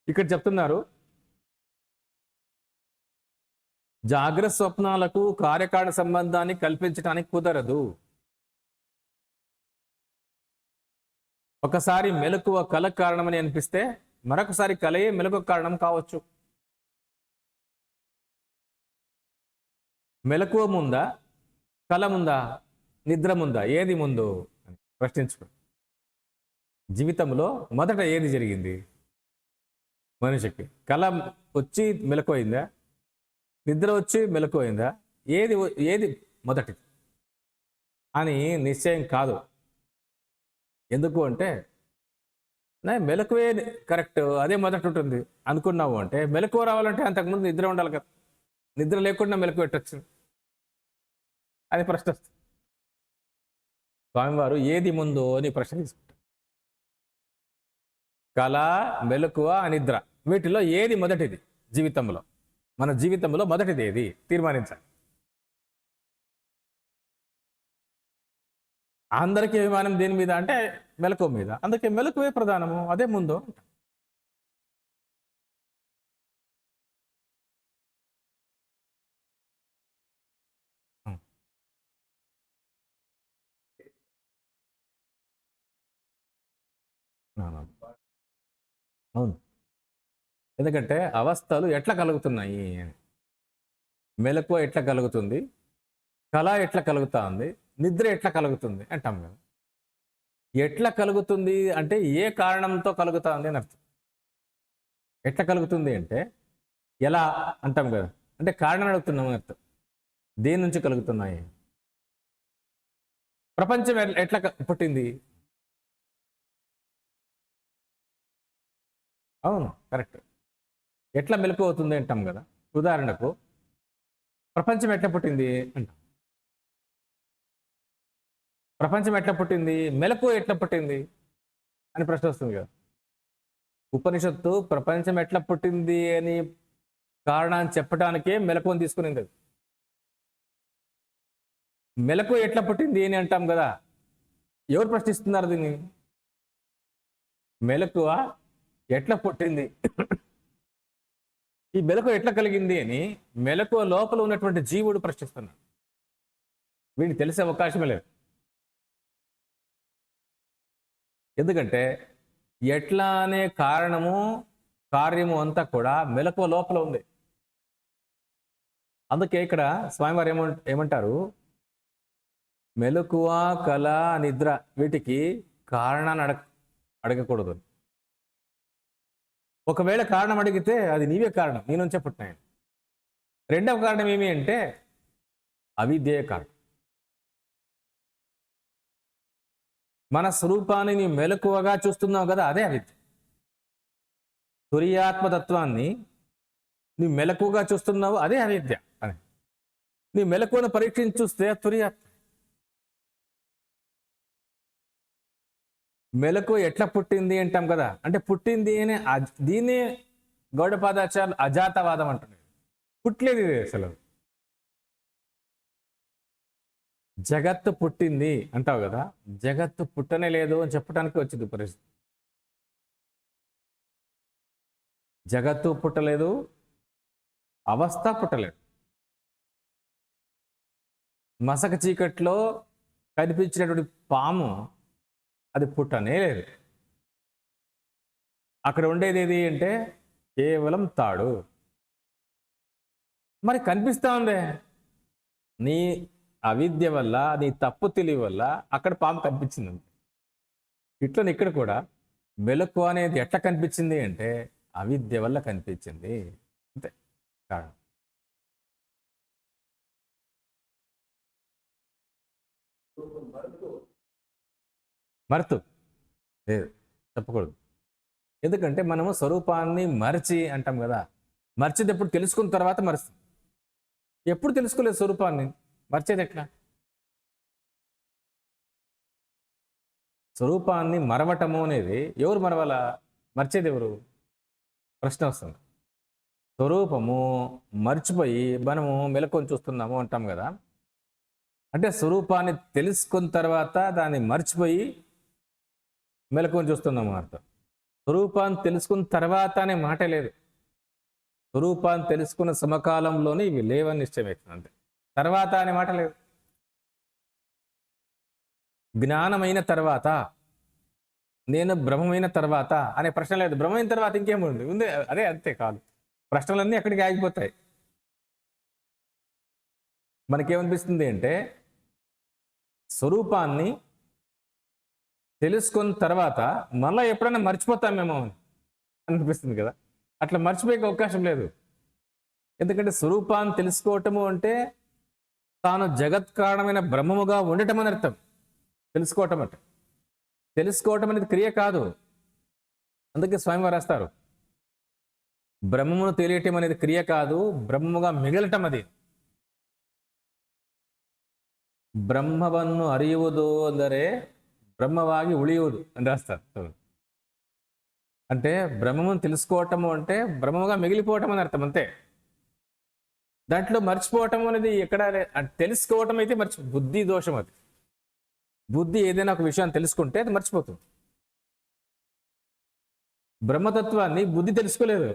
ఇక్కడ చెప్తున్నారు, జాగ్రత్త స్వప్నాలకు కార్యకారణ సంబంధాన్ని కల్పించడానికి కుదరదు. ఒకసారి మెలకువ కల కారణమని అనిపిస్తే మరొకసారి కలయే మెలకువ కారణం కావచ్చు. మెలకువ ముందా, కల ముందా, నిద్ర ముందా, ఏది ముందు అని ప్రశ్నించుకో. జీవితంలో మొదట ఏది జరిగింది మనిషికి? కల వచ్చి మెలకువైందా, నిద్ర వచ్చి మెలకువైందా, ఏది ఏది మొదటిది అని నిశ్చయం కాదు. ఎందుకు అంటే మెలకువే కరెక్ట్, అదే మొదట ఉంటుంది అనుకున్నావు అంటే, మెలకువ రావాలంటే అంతకుముందు నిద్ర ఉండాలి కదా. నిద్ర లేకుండా మెలకు పెట్టచ్చు అని ప్రశ్న వస్తుంది. స్వామివారు ఏది ముందు అని ప్రశ్న తీసుకుంటారు. కళ, మెలకువ, నిద్ర, వీటిలో ఏది మొదటిది జీవితంలో? మన జీవితంలో మొదటిది ఏది తీర్మానించాలి. అందరికీ అభిమానం దేని మీద అంటే మెలకువ మీద. అందుకే మెలకువే ప్రధానము, అదే ముందు. అవును, ఎందుకంటే అవస్థలు ఎట్లా కలుగుతున్నాయి, మెలకువ ఎట్లా కలుగుతుంది, కళ ఎట్లా కలుగుతా ఉంది, నిద్ర ఎట్లా కలుగుతుంది అంటాం కదా. ఎట్లా కలుగుతుంది అంటే ఏ కారణంతో కలుగుతా ఉంది అని అర్థం. ఎట్లా కలుగుతుంది అంటే ఎలా అంటాం కదా, అంటే కారణం అడుగుతున్నాం అని అర్థం. దేని నుంచి కలుగుతున్నాయి? ప్రపంచం ఎట్లా పుట్టింది? అవును, కరెక్ట్. ఎట్లా మెలకు అవుతుంది అంటాం కదా. ఉదాహరణకు ప్రపంచం ఎట్లా పుట్టింది అంటాం. ప్రపంచం ఎట్లా పుట్టింది, మెలకు ఎట్లా పుట్టింది అని ప్రశ్న వస్తుంది కదా. ఉపనిషత్తు ప్రపంచం ఎట్లా పుట్టింది అని కారణాన్ని చెప్పడానికే మెలకువని తీసుకునింది. మెలకు ఎట్లా పుట్టింది అని అంటాం కదా. ఎవరు ప్రశ్నిస్తున్నారు దీన్ని? మెలకువ ఎట్లా పుట్టింది, ఈ మెలకువ ఎట్లా కలిగింది అని మెలకువ లోపల ఉన్నటువంటి జీవుడు ప్రశ్నిస్తున్నాడు. వీడిని తెలిసే అవకాశమే లేదు. ఎందుకంటే ఎట్లా అనే కారణము, కార్యము అంతా కూడా మెలకువ లోపల ఉంది. అందుకే ఇక్కడ స్వామివారు ఏమంటారు, మెలకువ, కళ, నిద్ర వీటికి కారణాన్ని అడగకూడదు. ఒకవేళ కారణం అడిగితే అది నీవే కారణం, నీ నుంచే పుట్టినాయి. రెండవ కారణం ఏమి అంటే అవిద్యే కారణం. మన స్వరూపాన్ని నీ మెలకువగా చూస్తున్నావు కదా, అదే అవిద్య. తురియాత్మతత్వాన్ని నీ మెలకువగా చూస్తున్నావు, అదే అవిద్య అని. నీ మెలకువను పరీక్షించి చూస్తే తురియాత్మ. మెలకు ఎట్లా పుట్టింది అంటాం కదా, అంటే పుట్టింది అని దీన్ని గౌడపాదాచార్యులు అజాతవాదం అంటున్నారు. పుట్టలేదు ఇది అసలు. జగత్తు పుట్టింది అంటావు కదా, జగత్తు పుట్టనే లేదు అని చెప్పడానికి వచ్చింది పరిస్థితి. జగత్తు పుట్టలేదు, అవస్థ పుట్టలేదు. మసక చీకట్లో కనిపించినటువంటి పాము అది పుట్టనే లేదు. అక్కడ ఉండేది ఏది అంటే కేవలం తాడు. మరి కనిపిస్తా ఉందే, నీ అవిద్య వల్ల, నీ తప్పు తెలివి వల్ల అక్కడ పాము కనిపించింది. ఇట్లా ఇక్కడ కూడా మెలకు అనేది ఎట్లా కనిపించింది అంటే అవిద్య వల్ల కనిపించింది అంతే కారణం. మరుతు లేదు, చెప్పకూడదు. ఎందుకంటే మనము స్వరూపాన్ని మరచి అంటాం కదా, మర్చేది ఎప్పుడు తెలుసుకున్న తర్వాత మరుస్తుంది. ఎప్పుడు తెలుసుకోలేదు స్వరూపాన్ని, మర్చేది ఎట్లా? స్వరూపాన్ని మరవటము అనేది ఎవరు మరవాలా? మర్చేది ఎవరు? ప్రశ్న వస్తుంది. స్వరూపము మర్చిపోయి మనము మెలకొని చూస్తున్నాము అంటాం కదా, అంటే స్వరూపాన్ని తెలుసుకున్న తర్వాత దాన్ని మర్చిపోయి మెలకొని చూస్తున్నాము అర్థం. స్వరూపాన్ని తెలుసుకున్న తర్వాత అనే మాట లేదు. స్వరూపాన్ని తెలుసుకున్న సమకాలంలోనే ఇవి లేవని నిశ్చయమవుతుంది అంతే. తర్వాత అనే మాట లేదు. జ్ఞానమైన తర్వాత, నేను బ్రహ్మమైన తర్వాత అనే ప్రశ్న లేదు. బ్రహ్మైన తర్వాత ఇంకేముంది ఉంది? అదే అంతే కాదు. ప్రశ్నలన్నీ అక్కడికి ఆగిపోతాయి. మనకేమనిపిస్తుంది అంటే స్వరూపాన్ని తెలుసుకున్న తర్వాత మళ్ళీ ఎప్పుడైనా మర్చిపోతామేమో అనిపిస్తుంది కదా. అట్లా మర్చిపోయే అవకాశం లేదు. ఎందుకంటే స్వరూపాన్ని తెలుసుకోవటము అంటే తాను జగత్ కారణమైన బ్రహ్మముగా ఉండటం అని అర్థం. తెలుసుకోవటం అంటే, తెలుసుకోవటం అనేది క్రియ కాదు. అందుకే స్వయంగా రాస్తారు, బ్రహ్మమును తెలియటం అనేది క్రియ కాదు, బ్రహ్మముగా మిగలటం అది. బ్రహ్మವನ್ನು ಅರಿಯುವುದು ಅಂದರೆ బ్రహ్మವಾಗಿ ఉಳಿಯುವುದು అని రాస్తారు. అంటే బ్రహ్మమును తెలుసుకోవటము అంటే బ్రహ్మముగా మిగిలిపోవటం అని అర్థం అంతే. దాంట్లో మర్చిపోవటం అనేది ఎక్కడ తెలుసుకోవటం అయితే బుద్ధి దోషం అది. బుద్ధి ఏదైనా ఒక విషయాన్ని తెలుసుకుంటే అది మర్చిపోతుంది. బ్రహ్మతత్వాన్ని బుద్ధి తెలుసుకోలేదు,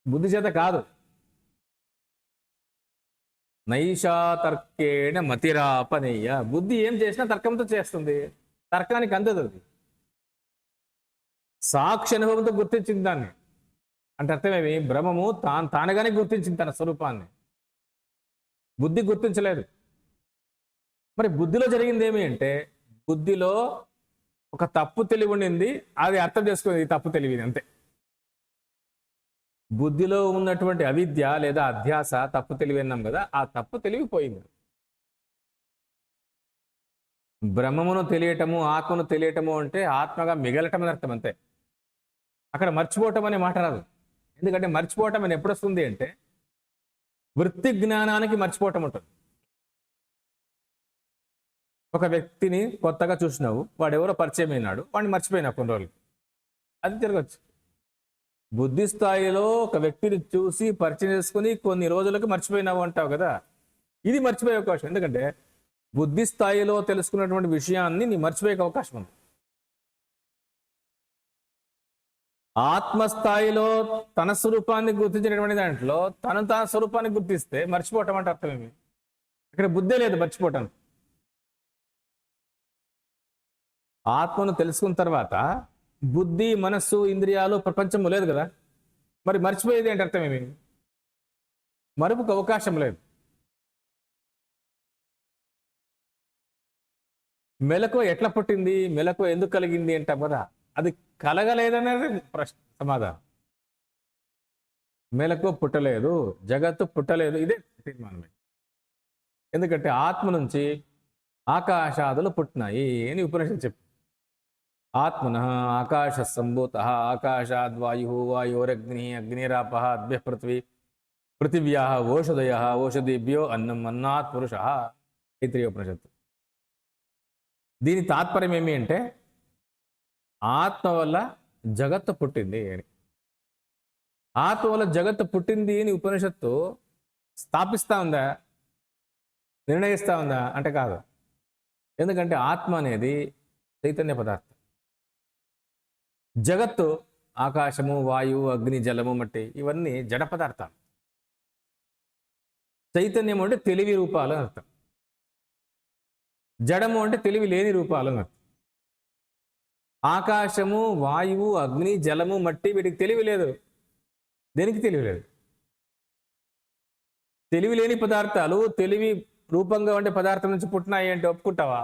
బుద్ధి చేత కాదు. నైషా తర్కేణ మతిరాపనేయ. బుద్ధి ఏం చేసినా తర్కంతో చేస్తుంది, తర్కానికి అందదు అది. సాక్షి అనుభవంతో గుర్తించింది దాన్ని. అంటే అర్థమేమి? బ్రహ్మము తానుగానే గుర్తించింది తన స్వరూపాన్ని, బుద్ధి గుర్తించలేదు. మరి బుద్ధిలో జరిగింది ఏమి అంటే, బుద్ధిలో ఒక తప్పు తెలివి ఉండింది, అది అర్థం చేసుకుంది ఈ తప్పు తెలివిది అంతే. బుద్ధిలో ఉన్నటువంటి అవిద్య లేదా అధ్యాస తప్పు తెలివి అన్నాం కదా, ఆ తప్పు తెలివి పోయింది. బ్రహ్మమును తెలియటము, ఆత్మను తెలియటము అంటే ఆత్మగా మిగలటం అని అర్థం అంతే. అక్కడ మర్చిపోవటం అనే మాట రాదు. ఎందుకంటే మర్చిపోవటం అని ఎప్పుడు వస్తుంది అంటే వృత్తి జ్ఞానానికి మర్చిపోవటం ఉంటుంది. ఒక వ్యక్తిని కొత్తగా చూసినావు, వాడు ఎవరో పరిచయం అయినాడు, వాడిని మర్చిపోయినా కొన్ని రోజులు, అది జరగచ్చు. బుద్ధి స్థాయిలో ఒక వ్యక్తిని చూసి పరిచయం చేసుకుని కొన్ని రోజులకు మర్చిపోయినావు అంటావు కదా, ఇది మర్చిపోయే అవకాశం. ఎందుకంటే బుద్ధి స్థాయిలో తెలుసుకున్నటువంటి విషయాన్ని నీ మర్చిపోయే అవకాశం ఉంది. ఆత్మస్థాయిలో తన స్వరూపాన్ని గుర్తించినటువంటి దాంట్లో తన స్వరూపాన్ని గుర్తిస్తే మర్చిపోవటం అంటే అర్థమేమి? ఇక్కడ బుద్ధే లేదు మర్చిపోవటం. ఆత్మను తెలుసుకున్న తర్వాత బుద్ధి, మనస్సు, ఇంద్రియాలు, ప్రపంచము లేదు కదా, మరి మర్చిపోయేది ఏంటి అర్థమేమి? మరుపుకు అవకాశం లేదు. మెలకు ఎట్లా పుట్టింది, మెలకు ఎందుకు కలిగింది అంటాం కదా, అది కలగలేదనేది ప్రశ్న సమాధానం. మెలకు పుట్టలేదు, జగత్తు పుట్టలేదు, ఇదే తీర్మానమే. ఎందుకంటే ఆత్మ నుంచి ఆకాశాదులు పుట్టినాయి అని ఉపనిషత్తు చెప్పు. ఆత్మన ఆకాశ సంభూత, ఆకాశాద్వాయు, వాయోరగ్ని, అగ్నిరాప, అద్భ్య పృథ్వీ, పృథివ్యా ఓషధయ, ఓషధిభ్యో అన్నం, అన్నాత్ పురుష. తైత్రీయ ఉపనిషత్తు. దీని తాత్పర్యం ఏమి అంటే ఆత్మ వల్ల జగత్తు పుట్టింది అని. ఆత్మ వల్ల జగత్తు పుట్టింది అని ఉపనిషత్తు స్థాపిస్తా ఉందా, నిర్ణయిస్తా ఉందా అంటే కాదు. ఎందుకంటే ఆత్మ అనేది చైతన్య పదార్థం. జగత్తు ఆకాశము, వాయువు, అగ్ని, జలము, మట్టి ఇవన్నీ జడ పదార్థాలు. చైతన్యం అంటే తెలివి రూపాలు అని అర్థం. జడము అంటే తెలివి లేని రూపాలు అని అర్థం. ఆకాశము, వాయువు, అగ్ని, జలము, మట్టి వీటికి తెలివి లేదు, దేనికి తెలివి లేదు. తెలివి లేని పదార్థాలు తెలివి రూపంగా ఉండే పదార్థం నుంచి పుట్టినాయి అంటే ఒప్పుకుంటావా?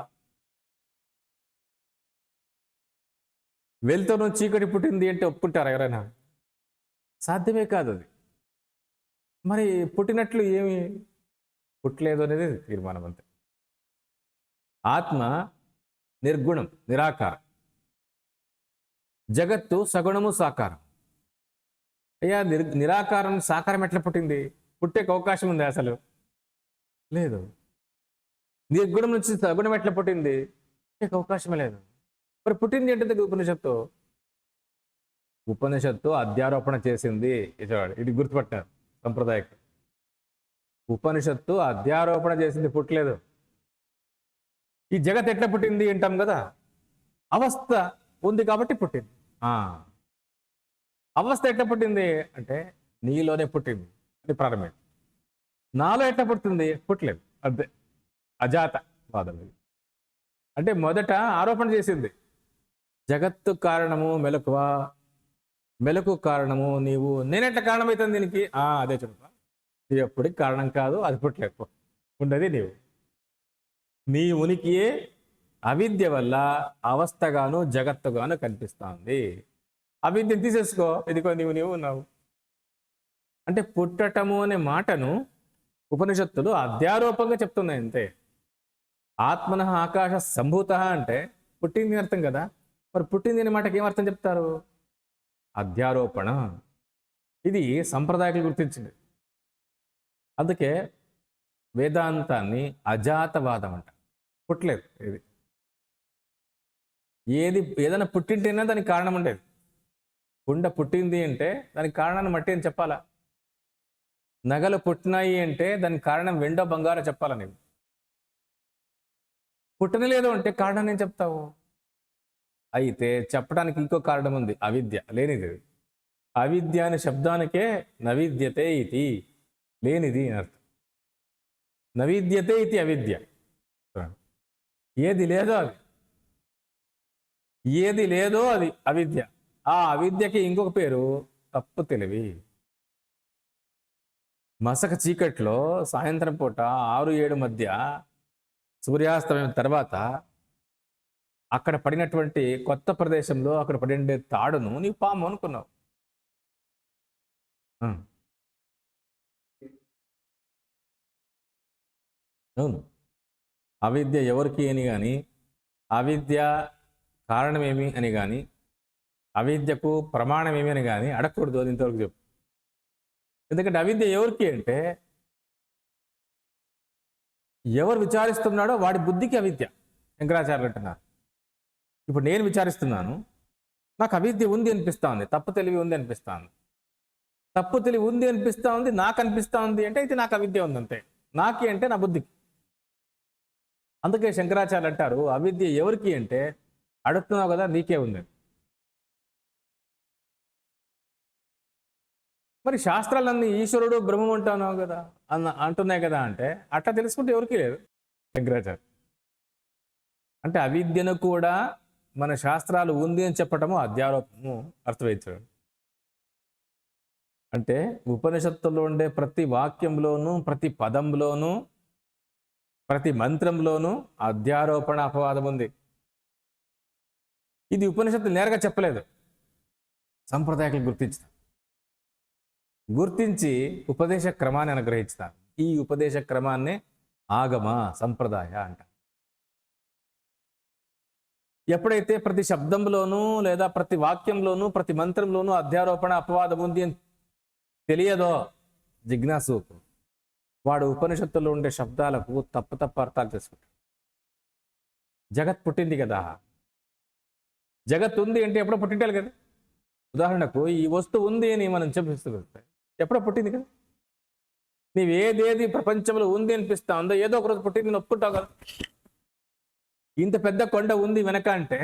వెలుతురు నుంచి చీకటి పుట్టింది అంటే ఒప్పుకుంటారా ఎవరైనా? సాధ్యమే కాదు అది. మరి పుట్టినట్లు ఏమి పుట్టలేదు అనేది తీర్మానం అంతే. ఆత్మ నిర్గుణం, నిరాకారం. జగత్తు సగుణము, సాకారం. అయ్యా, నిరాకారం సాకారం ఎట్లా పుట్టింది? పుట్టే అవకాశం ఉంది అసలు? లేదు. నిర్గుణం నుంచి సగుణం ఎట్లా పుట్టింది? పుట్టే అవకాశమే లేదు. మరి పుట్టింది ఏంటంటే ఉపనిషత్తు. ఉపనిషత్తు అధ్యారోపణ చేసింది. ఇది గుర్తుపట్టారు సంప్రదాయకు. ఉపనిషత్తు అధ్యారోపణ చేసింది, పుట్టలేదు. ఈ జగత్ ఎట్లా పుట్టింది అంటాం కదా, అవస్థ ఉంది కాబట్టి పుట్టింది. అవస్థ ఎట్లా పుట్టింది అంటే నీలోనే పుట్టింది, అది ప్రారంభం. నాలో ఎట్లా పుట్టింది? పుట్టలేదు. అంతే, అజాత వాదం. అంటే మొదట ఆరోపణ చేసింది, జగత్తు కారణము మెలకువ, మెలకు కారణము నీవు, నేనెట్లా కారణమవుతుంది దీనికి? అదే చెప్తా. నువ్వు ఎప్పటికి కారణం కాదు, అది పుట్టలేదు, ఉండేది నీవు. నీ ఉనికియే అవిద్య వల్ల అవస్థగాను జగత్తుగాను కనిపిస్తుంది. అవిద్యను తీసేసుకో, ఇదిగో నీవు ఉన్నావు. అంటే పుట్టటము అనే మాటను ఉపనిషత్తులు అధ్యారోపంగా చెప్తున్నాయి అంతే. ఆత్మన ఆకాశ సంభూత అంటే పుట్టింది అర్థం కదా. మరి పుట్టింది అనే మాటకి ఏమర్థం చెప్తారు? అధ్యారోపణ. ఇది సంప్రదాయాలు గుర్తించింది. అందుకే వేదాంతాన్ని అజాతవాదం అంట. పుట్టలేదు ఇది. ఏదైనా పుట్టింటేనే దానికి కారణం ఉండేది. కుండ పుట్టింది అంటే దానికి కారణాన్ని మట్టి అని చెప్పాలా? నగలు పుట్టినాయి అంటే దానికి కారణం వెండో బంగారం చెప్పాలా? నీవు పుట్టని లేదు అంటే కారణం ఏం చెప్తావు? అయితే చెప్పడానికి ఇంకో కారణం ఉంది, అవిద్య. లేనిది. అవిద్య అనే శబ్దానికే నవిద్యతే ఇది, లేనిది అని అర్థం. నవిద్యతే ఇది అవిద్య. ఏది లేదో అది, ఏది లేదో అది అవిద్య. ఆ అవిద్యకి ఇంకొక పేరు తప్పు తెలివి. మసక చీకట్లో సాయంత్రం పూట 6-7 మధ్య సూర్యాస్తమయం తర్వాత అక్కడ పడినటువంటి కొత్త ప్రదేశంలో అక్కడ పడిండే తాడును నీవు పాము అనుకున్నావు. అవును. అవిద్య ఎవరికి అని కానీ, అవిద్య కారణమేమి అని కానీ, అవిద్యకు ప్రమాణమేమి అని కానీ అడగకూడదు. అది ఇంతవరకు చెప్పు. ఎందుకంటే అవిద్య ఎవరికి అంటే ఎవరు విచారిస్తున్నాడో వాడి బుద్ధికి అవిద్య. శంకరాచార్యులు అంటున్నారు, ఇప్పుడు నేను విచారిస్తున్నాను, నాకు అవిద్య ఉంది అనిపిస్తా ఉంది, తప్పు తెలివి ఉంది అనిపిస్తా ఉంది. తప్పు తెలివి ఉంది అనిపిస్తా ఉంది, నాకు అనిపిస్తా ఉంది అంటే అయితే నాకు అవిద్య ఉంది అంతే. నాకి అంటే నా బుద్ధికి. అందుకే శంకరాచార్యులు అంటారు, అవిద్య ఎవరికి అంటే అడుగుతున్నావు కదా నీకే ఉంది. మరి శాస్త్రాలన్నీ ఈశ్వరుడు బ్రహ్మం అంటున్నావు కదా అంటున్నాయి కదా అంటే అట్లా తెలుసుకుంటే ఎవరికి లేదు. శంకరాచార్య అంటే అవిద్యను కూడా మన శాస్త్రాలు ఉంది అని చెప్పటము అధ్యారోపము అర్థమైంచాడు. అంటే ఉపనిషత్తుల్లో ఉండే ప్రతి వాక్యంలోనూ, ప్రతి పదంలోనూ, ప్రతి మంత్రంలోనూ అధ్యారోపణ అపవాదం ఉంది. ఇది ఉపనిషత్తులు నేరుగా చెప్పలేదు, సంప్రదాయాలు గుర్తించి ఉపదేశ క్రమాన్ని అనుగ్రహిస్తారు. ఈ ఉపదేశ క్రమాన్నే ఆగమ సంప్రదాయ అంట. ఎప్పుడైతే ప్రతి శబ్దంలోనూ లేదా ప్రతి వాక్యంలోనూ ప్రతి మంత్రంలోనూ అధ్యారోపణ అపవాదం ఉంది అని తెలియదో జిజ్ఞాసుకు, వాడు ఉపనిషత్తుల్లో ఉండే శబ్దాలకు తప్పు అర్థాలు చేసుకుంటాడు. జగత్ పుట్టింది కదా, జగత్ ఉంది అంటే ఎప్పుడో పుట్టింటాలి కదా. ఉదాహరణకు ఈ వస్తువు ఉంది అని మనం చెప్పిస్తుంది, ఎప్పుడో పుట్టింది కదా. నీవేదేది ప్రపంచంలో ఉంది అనిపిస్తా ఉందో ఏదో ఒక రోజు పుట్టింది, నేను ఒప్పుకుంటావు కదా. ఇంత పెద్ద కొండ ఉంది వెనక అంటే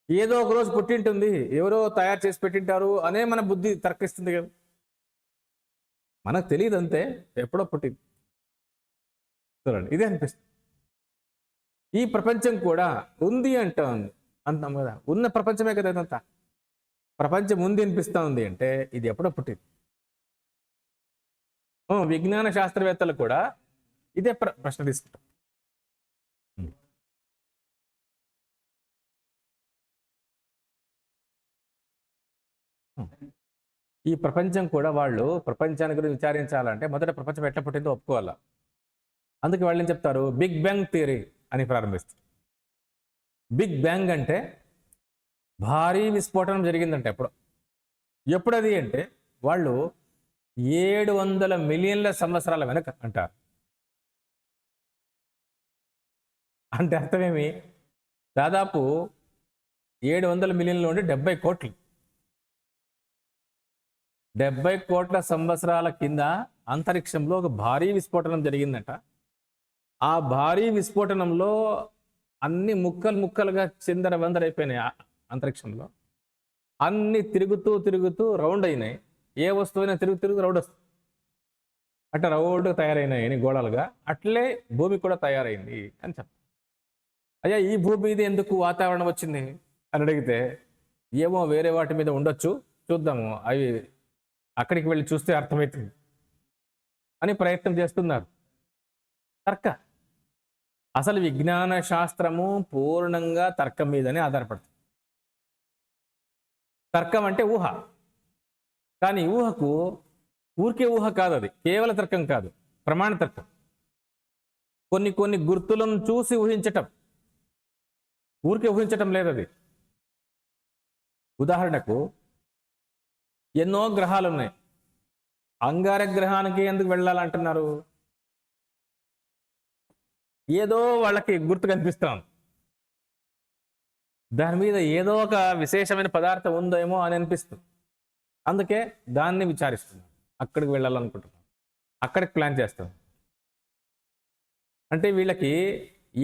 ఏదో ఒక రోజు పుట్టింటుంది, ఎవరో తయారు చేసి పెట్టింటారు అనే మన బుద్ధి తర్కిస్తుంది కదా. మనకు తెలియదు అంతే, ఎప్పుడో పుట్టింది. చూడండి, ఇదే అనిపిస్తుంది. ఈ ప్రపంచం కూడా ఉంది అంటాం కదా, ఉన్న ప్రపంచమే కదా ఇదంతా. ప్రపంచం ముందు వినిపిస్తూ ఉంది అంటే ఇది ఎప్పుడో పుట్టింది. విజ్ఞాన శాస్త్రవేత్తలు కూడా ఇదే ప్రశ్న తీసుకుంటారు. ఈ ప్రపంచం కూడా వాళ్ళు ప్రపంచాన్ని గురించి విచారించాలంటే మొదట ప్రపంచం ఎట్లా పుట్టిందో ఒప్పుకోవాలా. అందుకే వాళ్ళు ఏం చెప్తారు, బిగ్ బ్యాంగ్ థియరీ అని ప్రారంభిస్తారు. బిగ్ బ్యాంగ్ అంటే భారీ విస్ఫోటనం జరిగిందంటే ఎప్పుడది అంటే వాళ్ళు 700 మిలియన్ల సంవత్సరాల వెనక అంటారు. అంటే అర్థమేమి, దాదాపు 700 మిలియన్ల నుండి 70 కోట్లు, 70 కోట్ల సంవత్సరాల కింద అంతరిక్షంలో ఒక భారీ విస్ఫోటనం జరిగిందట. ఆ భారీ విస్ఫోటనంలో అన్ని ముక్కలు ముక్కలుగా చిందరవందరైపోయినాయి. అంతరిక్షంలో అన్ని తిరుగుతూ తిరుగుతూ రౌండ్ అయినాయి. ఏ వస్తువైనా తిరుగు రౌండ్ వస్తుంది. అట్లా రౌండ్ తయారైనాయి గోళాలుగా. అట్లే భూమి కూడా తయారైంది అని చెప్తారు. అయ్యా, ఈ భూమి మీద ఎందుకు వాతావరణం వచ్చింది అని అడిగితే, ఏమో వేరే వాటి మీద ఉండొచ్చు, చూద్దాము, అవి అక్కడికి వెళ్ళి చూస్తే అర్థమవుతుంది అని ప్రయత్నం చేస్తున్నారు. అసలు విజ్ఞాన శాస్త్రము పూర్ణంగా తర్కం మీదనే ఆధారపడుతుంది. తర్కం అంటే ఊహ. కానీ ఊహకు ఊరికే ఊహ కాదు, అది కేవల తర్కం కాదు, ప్రమాణ తర్కం. కొన్ని గుర్తులను చూసి ఊహించటం, ఊరికే ఊహించటం లేదు అది. ఉదాహరణకు ఎన్నో గ్రహాలు ఉన్నాయి. అంగారక గ్రహానికి ఎందుకు వెళ్ళాలంటున్నారు? ఏదో వాళ్ళకి గుర్తు కనిపిస్తాం, దాని మీద ఏదో ఒక విశేషమైన పదార్థం ఉందేమో అని అనిపిస్తుంది. అందుకే దాన్ని విచారిస్తున్నాం, అక్కడికి వెళ్ళాలనుకుంటున్నాం, అక్కడికి ప్లాన్ చేస్తాం. అంటే వీళ్ళకి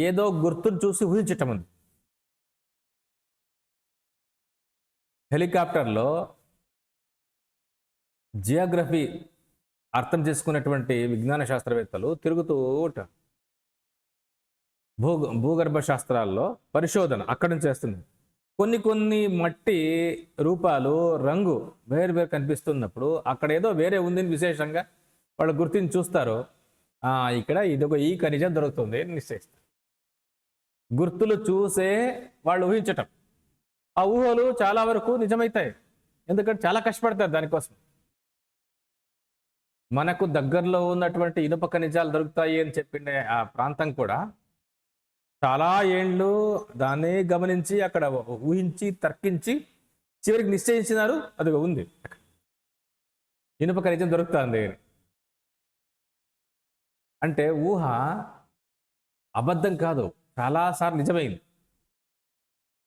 ఏదో గుర్తును చూసి ఊహించటం ఉంది. హెలికాప్టర్లో జియోగ్రఫీ అర్థం చేసుకున్నటువంటి విజ్ఞాన శాస్త్రవేత్తలు తిరుగుతూ ఉంటారు. భూగర్భ శాస్త్రాల్లో పరిశోధన అక్కడి నుంచి చేస్తుంది. కొన్ని మట్టి రూపాలు, రంగు వేరు కనిపిస్తున్నప్పుడు అక్కడ ఏదో వేరే ఉందని విశేషంగా వాళ్ళు గుర్తించి చూస్తారు. ఇక్కడ ఈ ఖనిజం దొరుకుతుంది అని నిశ్చయిస్తారు. గుర్తులు చూసే వాళ్ళు ఊహించటం. ఆ ఊహలు చాలా వరకు నిజమవుతాయి, ఎందుకంటే చాలా కష్టపడతారు దానికోసం. మనకు దగ్గరలో ఉన్నటువంటి ఇనుప ఖనిజాలు దొరుకుతాయి అని చెప్పిండే ఆ ప్రాంతం కూడా చాలా ఏండ్లు దాన్ని గమనించి అక్కడ ఊహించి తర్కించి చివరికి నిశ్చయించినారు, అది ఉంది, ఇనుప ఖనిజం దొరుకుతుంది. అంటే ఊహ అబద్ధం కాదు, చాలాసార్లు నిజమైంది.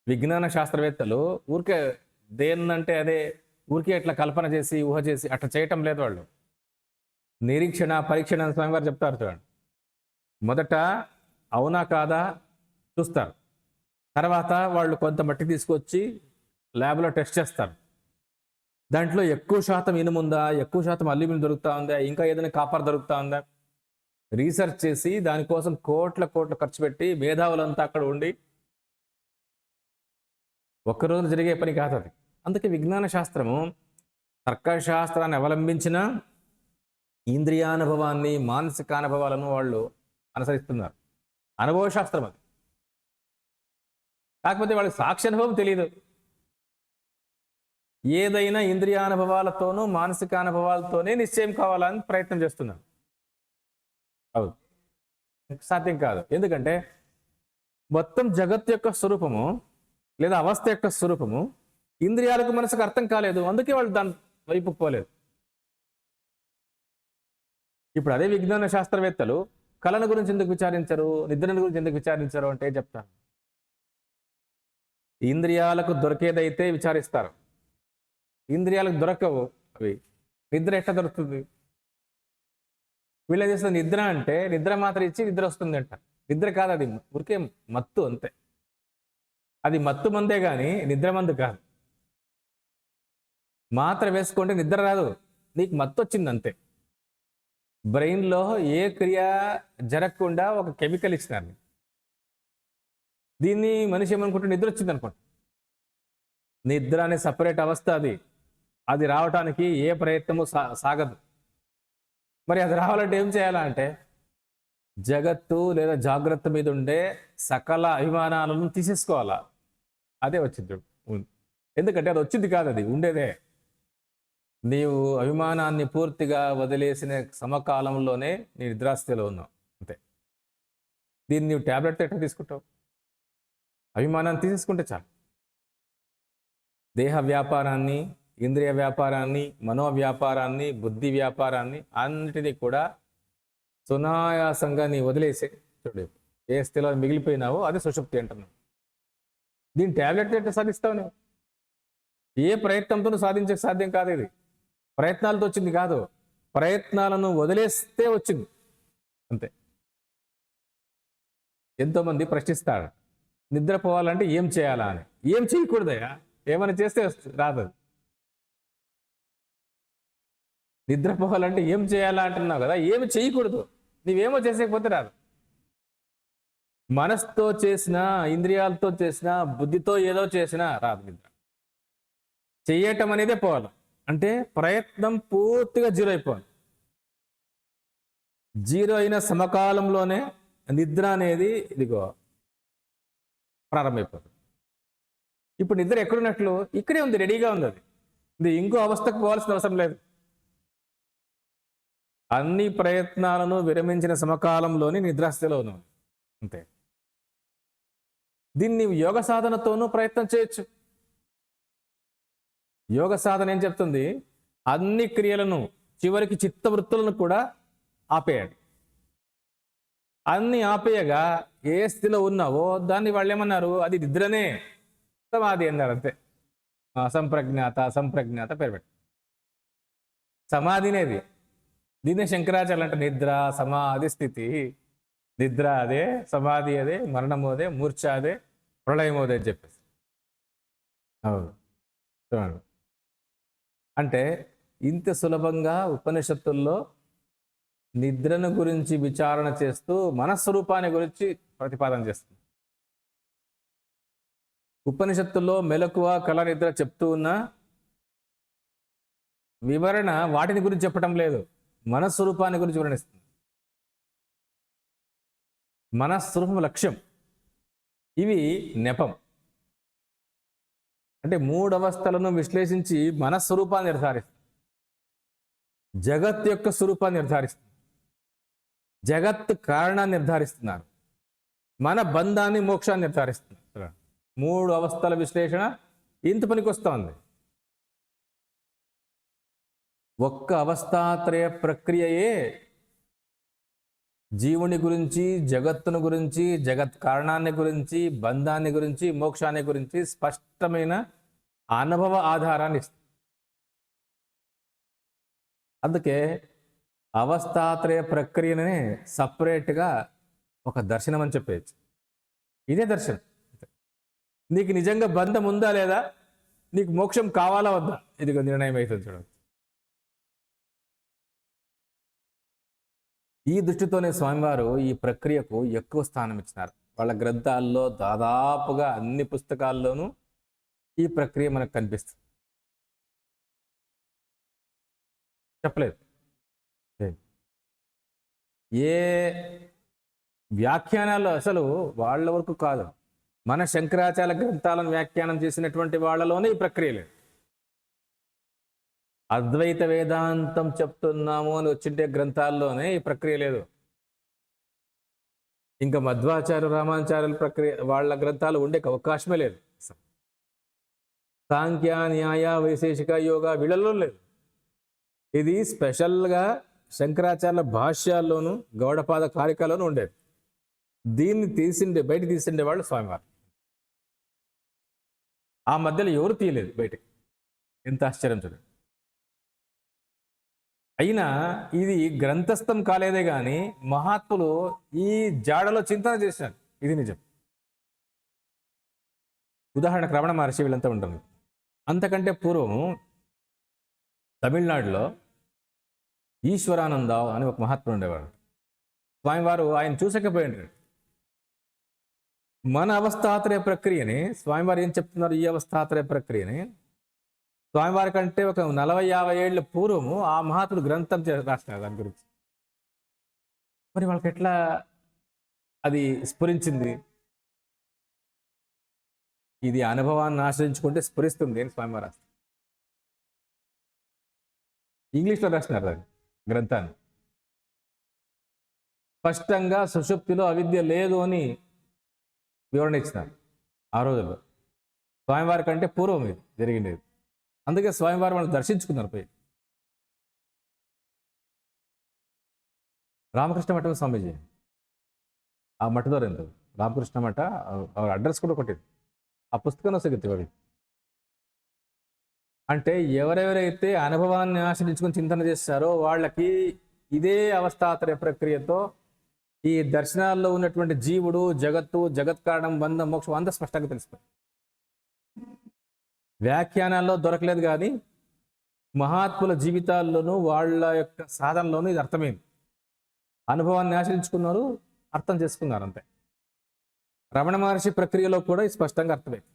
విజ్ఞాన శాస్త్రవేత్తలు ఊరికే దేన్నంటే అదే ఊరికే ఇట్లా కల్పన చేసి ఊహ చేసి అట్లా చేయటం లేదు. వాళ్ళు నిరీక్షణ పరీక్షణ స్వామివారు చెప్తారు చూడండి. మొదట అవునా కాదా చూస్తారు, తర్వాత వాళ్ళు కొంత మట్టి తీసుకొచ్చి ల్యాబ్లో టెస్ట్ చేస్తారు. దాంట్లో ఎక్కువ శాతం ఇనుముందా, ఎక్కువ శాతం అల్యూమినియం దొరుకుతా ఉందా, ఇంకా ఏదైనా కాపర్ దొరుకుతా ఉందా, రీసెర్చ్ చేసి దానికోసం కోట్ల ఖర్చు పెట్టి మేధావులంతా అక్కడ ఉండి, ఒక్కరోజు జరిగే పని కాదు అది. అందుకే విజ్ఞాన శాస్త్రము తర్కశాస్త్రాన్ని అవలంబించిన ఇంద్రియానుభవాన్ని, మానసికానుభవాలను వాళ్ళు అనుసరిస్తున్నారు. అనుభవ శాస్త్రం అది. కాకపోతే వాళ్ళకి సాక్షి అనుభవం తెలియదు. ఏదైనా ఇంద్రియానుభవాలతోనూ మానసికానుభవాలతోనే నిశ్చయం కావాలని ప్రయత్నం చేస్తున్నారు. అవును, సాధ్యం కాదు. ఎందుకంటే మొత్తం జగత్తు యొక్క స్వరూపము లేదా అవస్థ యొక్క స్వరూపము ఇంద్రియాలకు మనసుకు అర్థం కాలేదు, అందుకే వాళ్ళు దాని వైపు పోలేదు. ఇప్పుడు అదే విజ్ఞాన శాస్త్రవేత్తలు కళను గురించి ఎందుకు విచారించరు, నిద్రను గురించి ఎందుకు విచారించరు అంటే చెప్తాను. ఇంద్రియాలకు దొరికేదైతే విచారిస్తారు, ఇంద్రియాలకు దొరకవు అవి. నిద్ర ఎట్లా దొరుకుతుంది? వీళ్ళు చేస్తుంది నిద్ర అంటే నిద్ర మాత్రం ఇచ్చి నిద్ర వస్తుంది అంట. నిద్ర కాదు, అది ఊరికే మత్తు అంతే. అది మత్తు మందే కానీ నిద్ర మందు కాదు. మాత్ర వేసుకుంటే నిద్ర రాదు, నీకు మత్తు వచ్చింది అంతే. బ్రెయిన్లో ఏ క్రియ జరగకుండా ఒక కెమికల్ ఇచ్చినారు, దీన్ని మనిషి ఏమనుకుంటే నిద్ర వచ్చింది అనుకోండి. నిద్ర అనే సపరేట్ అవస్థ అది. అది రావటానికి ఏ ప్రయత్నము సాగదు. మరి అది రావాలంటే ఏం చేయాలా అంటే జగత్తు లేదా జాగ్రత్త మీద ఉండే సకల అభిమానాలను తీసేసుకోవాలా. అదే వచ్చింది. ఎందుకంటే అది వచ్చింది కాదు, అది ఉండేదే. నీవు అభిమానాన్ని పూర్తిగా వదిలేసిన సమకాలంలోనే నీ నిద్రాస్థితిలో ఉన్నావు అంతే. దీన్ని నీవు ట్యాబ్లెట్ ఎట్లా తీసుకుంటావు? అభిమానాన్ని తీసేసుకుంటే చాలు. దేహ వ్యాపారాన్ని, ఇంద్రియ వ్యాపారాన్ని, మనో వ్యాపారాన్ని, బుద్ధి వ్యాపారాన్ని అన్నిటినీ కూడా సునాయాసంగా నీ వదిలేసే. చూడు, ఏ స్థితిలో మిగిలిపోయినావో అది సుషుప్తి అంటున్నావు. దీని ట్యాబ్లెట్ ఎట్లా సాధిస్తావు నువ్వు? ఏ ప్రయత్నంతో సాధించక సాధ్యం కాదు. ఇది ప్రయత్నాలతో వచ్చింది కాదు, ప్రయత్నాలను వదిలేస్తే వచ్చింది అంతే. ఎంతోమంది ప్రశ్నిస్తాడు నిద్రపోవాలంటే ఏం చేయాలా అని. ఏం చేయకూడదయా, ఏమైనా చేస్తే రాదు. నిద్రపోవాలంటే ఏం చేయాలా అంటున్నావు కదా, ఏమి చేయకూడదు. నీవేమో చేసేకపోతే రాదు. మనసుతో చేసినా, ఇంద్రియాలతో చేసినా, బుద్ధితో ఏదో చేసినా రాదు నిద్ర. చెయ్యటం అనేదే పోవాలి. అంటే ప్రయత్నం పూర్తిగా జీరో అయిపోవాలి. జీరో అయిన సమకాలంలోనే నిద్ర అనేది ఇదిగో ప్రారంభమైపోతుంది. ఇప్పుడు నిద్ర ఎక్కడున్నట్లు ఇక్కడే ఉంది, రెడీగా ఉంది. అది ఇది ఇంకో అవస్థకు పోవాల్సిన అవసరం లేదు. అన్ని ప్రయత్నాలను విరమించిన సమకాలంలోని నిద్రాస్థితిలో ఉన్నాం అంతే. దీన్ని యోగ సాధనతోనూ ప్రయత్నం చేయొచ్చు. యోగ సాధన ఏం చెప్తుంది? అన్ని క్రియలను, చివరికి చిత్తవృత్తులను కూడా ఆపేయాలి. అన్ని ఆపేయగా ఏ స్థితిలో ఉన్నావో దాన్ని వాళ్ళు ఏమన్నారు? అది నిద్రనే, సమాధి అన్నారు అంతే. సంప్రజ్ఞాత పేరు పెట్టి సమాధినేది. దీన్నే శంకరాచార్యులు అంటే నిద్ర సమాధి స్థితి. నిద్ర అదే, సమాధి అదే, మరణము అదే, మూర్ఛ అదే, ప్రళయం అదే అని చెప్పేసి. అవును, చూడండి. అంటే ఇంత సులభంగా ఉపనిషత్తుల్లో నిద్రను గురించి విచారణ చేస్తూ మనస్వరూపాన్ని గురించి ప్రతిపాదన చేస్తుంది. ఉపనిషత్తుల్లో మెలకువ, కళ, నిద్ర చెప్తూ ఉన్న వివరణ వాటిని గురించి చెప్పడం లేదు, మనస్వరూపాన్ని గురించి వివరణిస్తుంది. మనస్వరూపం లక్ష్యం, ఇవి నెపం. అంటే మూడు అవస్థలను విశ్లేషించి మనస్వరూపాన్ని నిర్ధారిస్తుంది. జగత్ యొక్క స్వరూపాన్ని నిర్ధారిస్తుంది, జగత్ కారణాన్ని నిర్ధారిస్తున్నారు, మన బంధాన్ని, మోక్షాన్ని నిర్ధారిస్తున్నారు. మూడు అవస్థల విశ్లేషణ ఇంత పనికి వస్తుంది. ఒక్క అవస్థాత్రయ ప్రక్రియయే జీవుని గురించి, జగత్తును గురించి, జగత్ కారణాన్ని గురించి, బంధాన్ని గురించి, మోక్షాన్ని గురించి స్పష్టమైన అనుభవ ఆధారాన్ని ఇస్తుంది. అందుకే అవస్థాత్రయ ప్రక్రియనే సపరేట్గా ఒక దర్శనం అని చెప్పేయచ్చు. ఇదే దర్శనం. నీకు నిజంగా బంధం ఉందా లేదా, నీకు మోక్షం కావాలా వద్దా, ఇది నిర్ణయం అవుతుంది. చూడండి, ఈ దృష్టితోనే స్వామివారు ఈ ప్రక్రియకు ఎక్కువ స్థానం ఇచ్చినారు. వాళ్ళ గ్రంథాల్లో దాదాపుగా అన్ని పుస్తకాల్లోనూ ఈ ప్రక్రియ మనకు కనిపిస్తుంది. చెప్పలేదు ఏ వ్యాఖ్యానాలు అసలు వాళ్ళ వరకు కాదు. మన శంకరాచార్య గ్రంథాలను వ్యాఖ్యానం చేసినటువంటి వాళ్ళలోనే ఈ ప్రక్రియ లేదు. అద్వైత వేదాంతం చెప్తున్నాము అని వచ్చింటే గ్రంథాల్లోనే ఈ ప్రక్రియ లేదు. ఇంకా మధ్వాచార్య, రామాచార్యుల ప్రక్రియ వాళ్ళ గ్రంథాలు ఉండే అవకాశమే లేదు. సాంఖ్య, న్యాయ, వైశేషిక, యోగ వీళ్ళలో లేదు. ఇది స్పెషల్గా శంకరాచార్యుల భాష్యాల్లోనూ గౌడపాద కారికలోనూ ఉండేది. దీన్ని బయట తీసిండే వాళ్ళు స్వామివారు. ఆ మధ్యలో ఎవరు తీయలేదు బయటకి. ఎంత ఆశ్చర్యం చూడండి. అయినా ఇది గ్రంథస్థం కాలేదే కానీ మహాత్ములు ఈ జాడలో చింతన చేశారు. ఇది నిజం. ఉదాహరణకు రమణ మహర్షి వీళ్ళంతా ఉంటారు. అంతకంటే పూర్వం తమిళనాడులో ఈశ్వరానంద అని ఒక మహాత్ముడు ఉండేవాడు. స్వామివారు ఆయన చూసకపోయింటారు. మన అవస్థాత్రయ ప్రక్రియని స్వామివారు ఏం చెప్తున్నారు? ఈ అవస్థాత్రయ ప్రక్రియని స్వామివారి కంటే ఒక 40-50 ఏళ్ల పూర్వము ఆ మహాత్ముడు గ్రంథం రాసినారు దాని గురించి. మరి వాళ్ళకి ఎట్లా అది స్ఫురించింది? ఇది అనుభవాన్ని ఆశ్రయించుకుంటే స్ఫురిస్తుంది అని స్వామివారు రాస్తారు. ఇంగ్లీష్లో రాసినారు అది గ్రంథాన్ని. స్పష్టంగా సుషుప్తిలో అవిద్య లేదు అని వివరణ ఇచ్చినారు ఆ రోజుల్లో. స్వామివారి కంటే పూర్వం ఇది జరిగింది. అందుకే స్వామివారు వాళ్ళు దర్శించుకున్నారు పోయి. రామకృష్ణ మఠం స్వామీజీ ఆ మఠదోరు ఎంత రామకృష్ణ మఠ ಅವ್ರ అడ్రస్ కూడా కొట్టింది. ఆ పుస్తకం సిಗುತ್ತೆ అవి. అంటే ఎవరెవరైతే అనుభవాన్ని ఆశ్రయించుకొని చింతన చేస్తారో వాళ్ళకి ఇదే అవస్థాత్రయ ప్రక్రియతో ఈ దర్శనాల్లో ఉన్నటువంటి జీవుడు, జగత్తు, జగత్ కారణం, బంధం, మోక్షం అంతా స్పష్టంగా తెలిసిపోయింది. వ్యాఖ్యానాల్లో దొరకలేదు, కానీ మహాత్ముల జీవితాల్లోనూ వాళ్ళ యొక్క సాధనలోనూ ఇది అర్థమైంది. అనుభవాన్ని ఆశ్రయించుకున్నారు, అర్థం చేసుకున్నారు అంతే. రమణ మహర్షి ప్రక్రియలో కూడా ఇది స్పష్టంగా అర్థమైంది.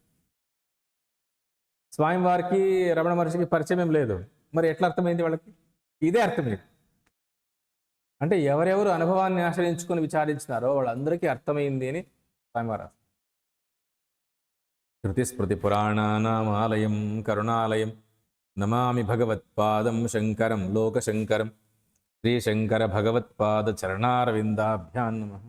స్వామివారికి రమణ మహర్షికి పరిచయం ఏం లేదు, మరి ఎట్లా అర్థమైంది వాళ్ళకి? ఇదే అర్థమైంది. అంటే ఎవరెవరు అనుభవాన్ని ఆశ్రయించుకొని విచారించినారో వాళ్ళందరికీ అర్థమైంది అని స్వామివారు. శృతిస్మృతి పురాణానామాలయం కరుణాలయం నమామి భగవత్పాదం శంకరం లోకశంకరం శ్రీశంకర భగవత్పాద చరణారవిందాభ్యాం నమః.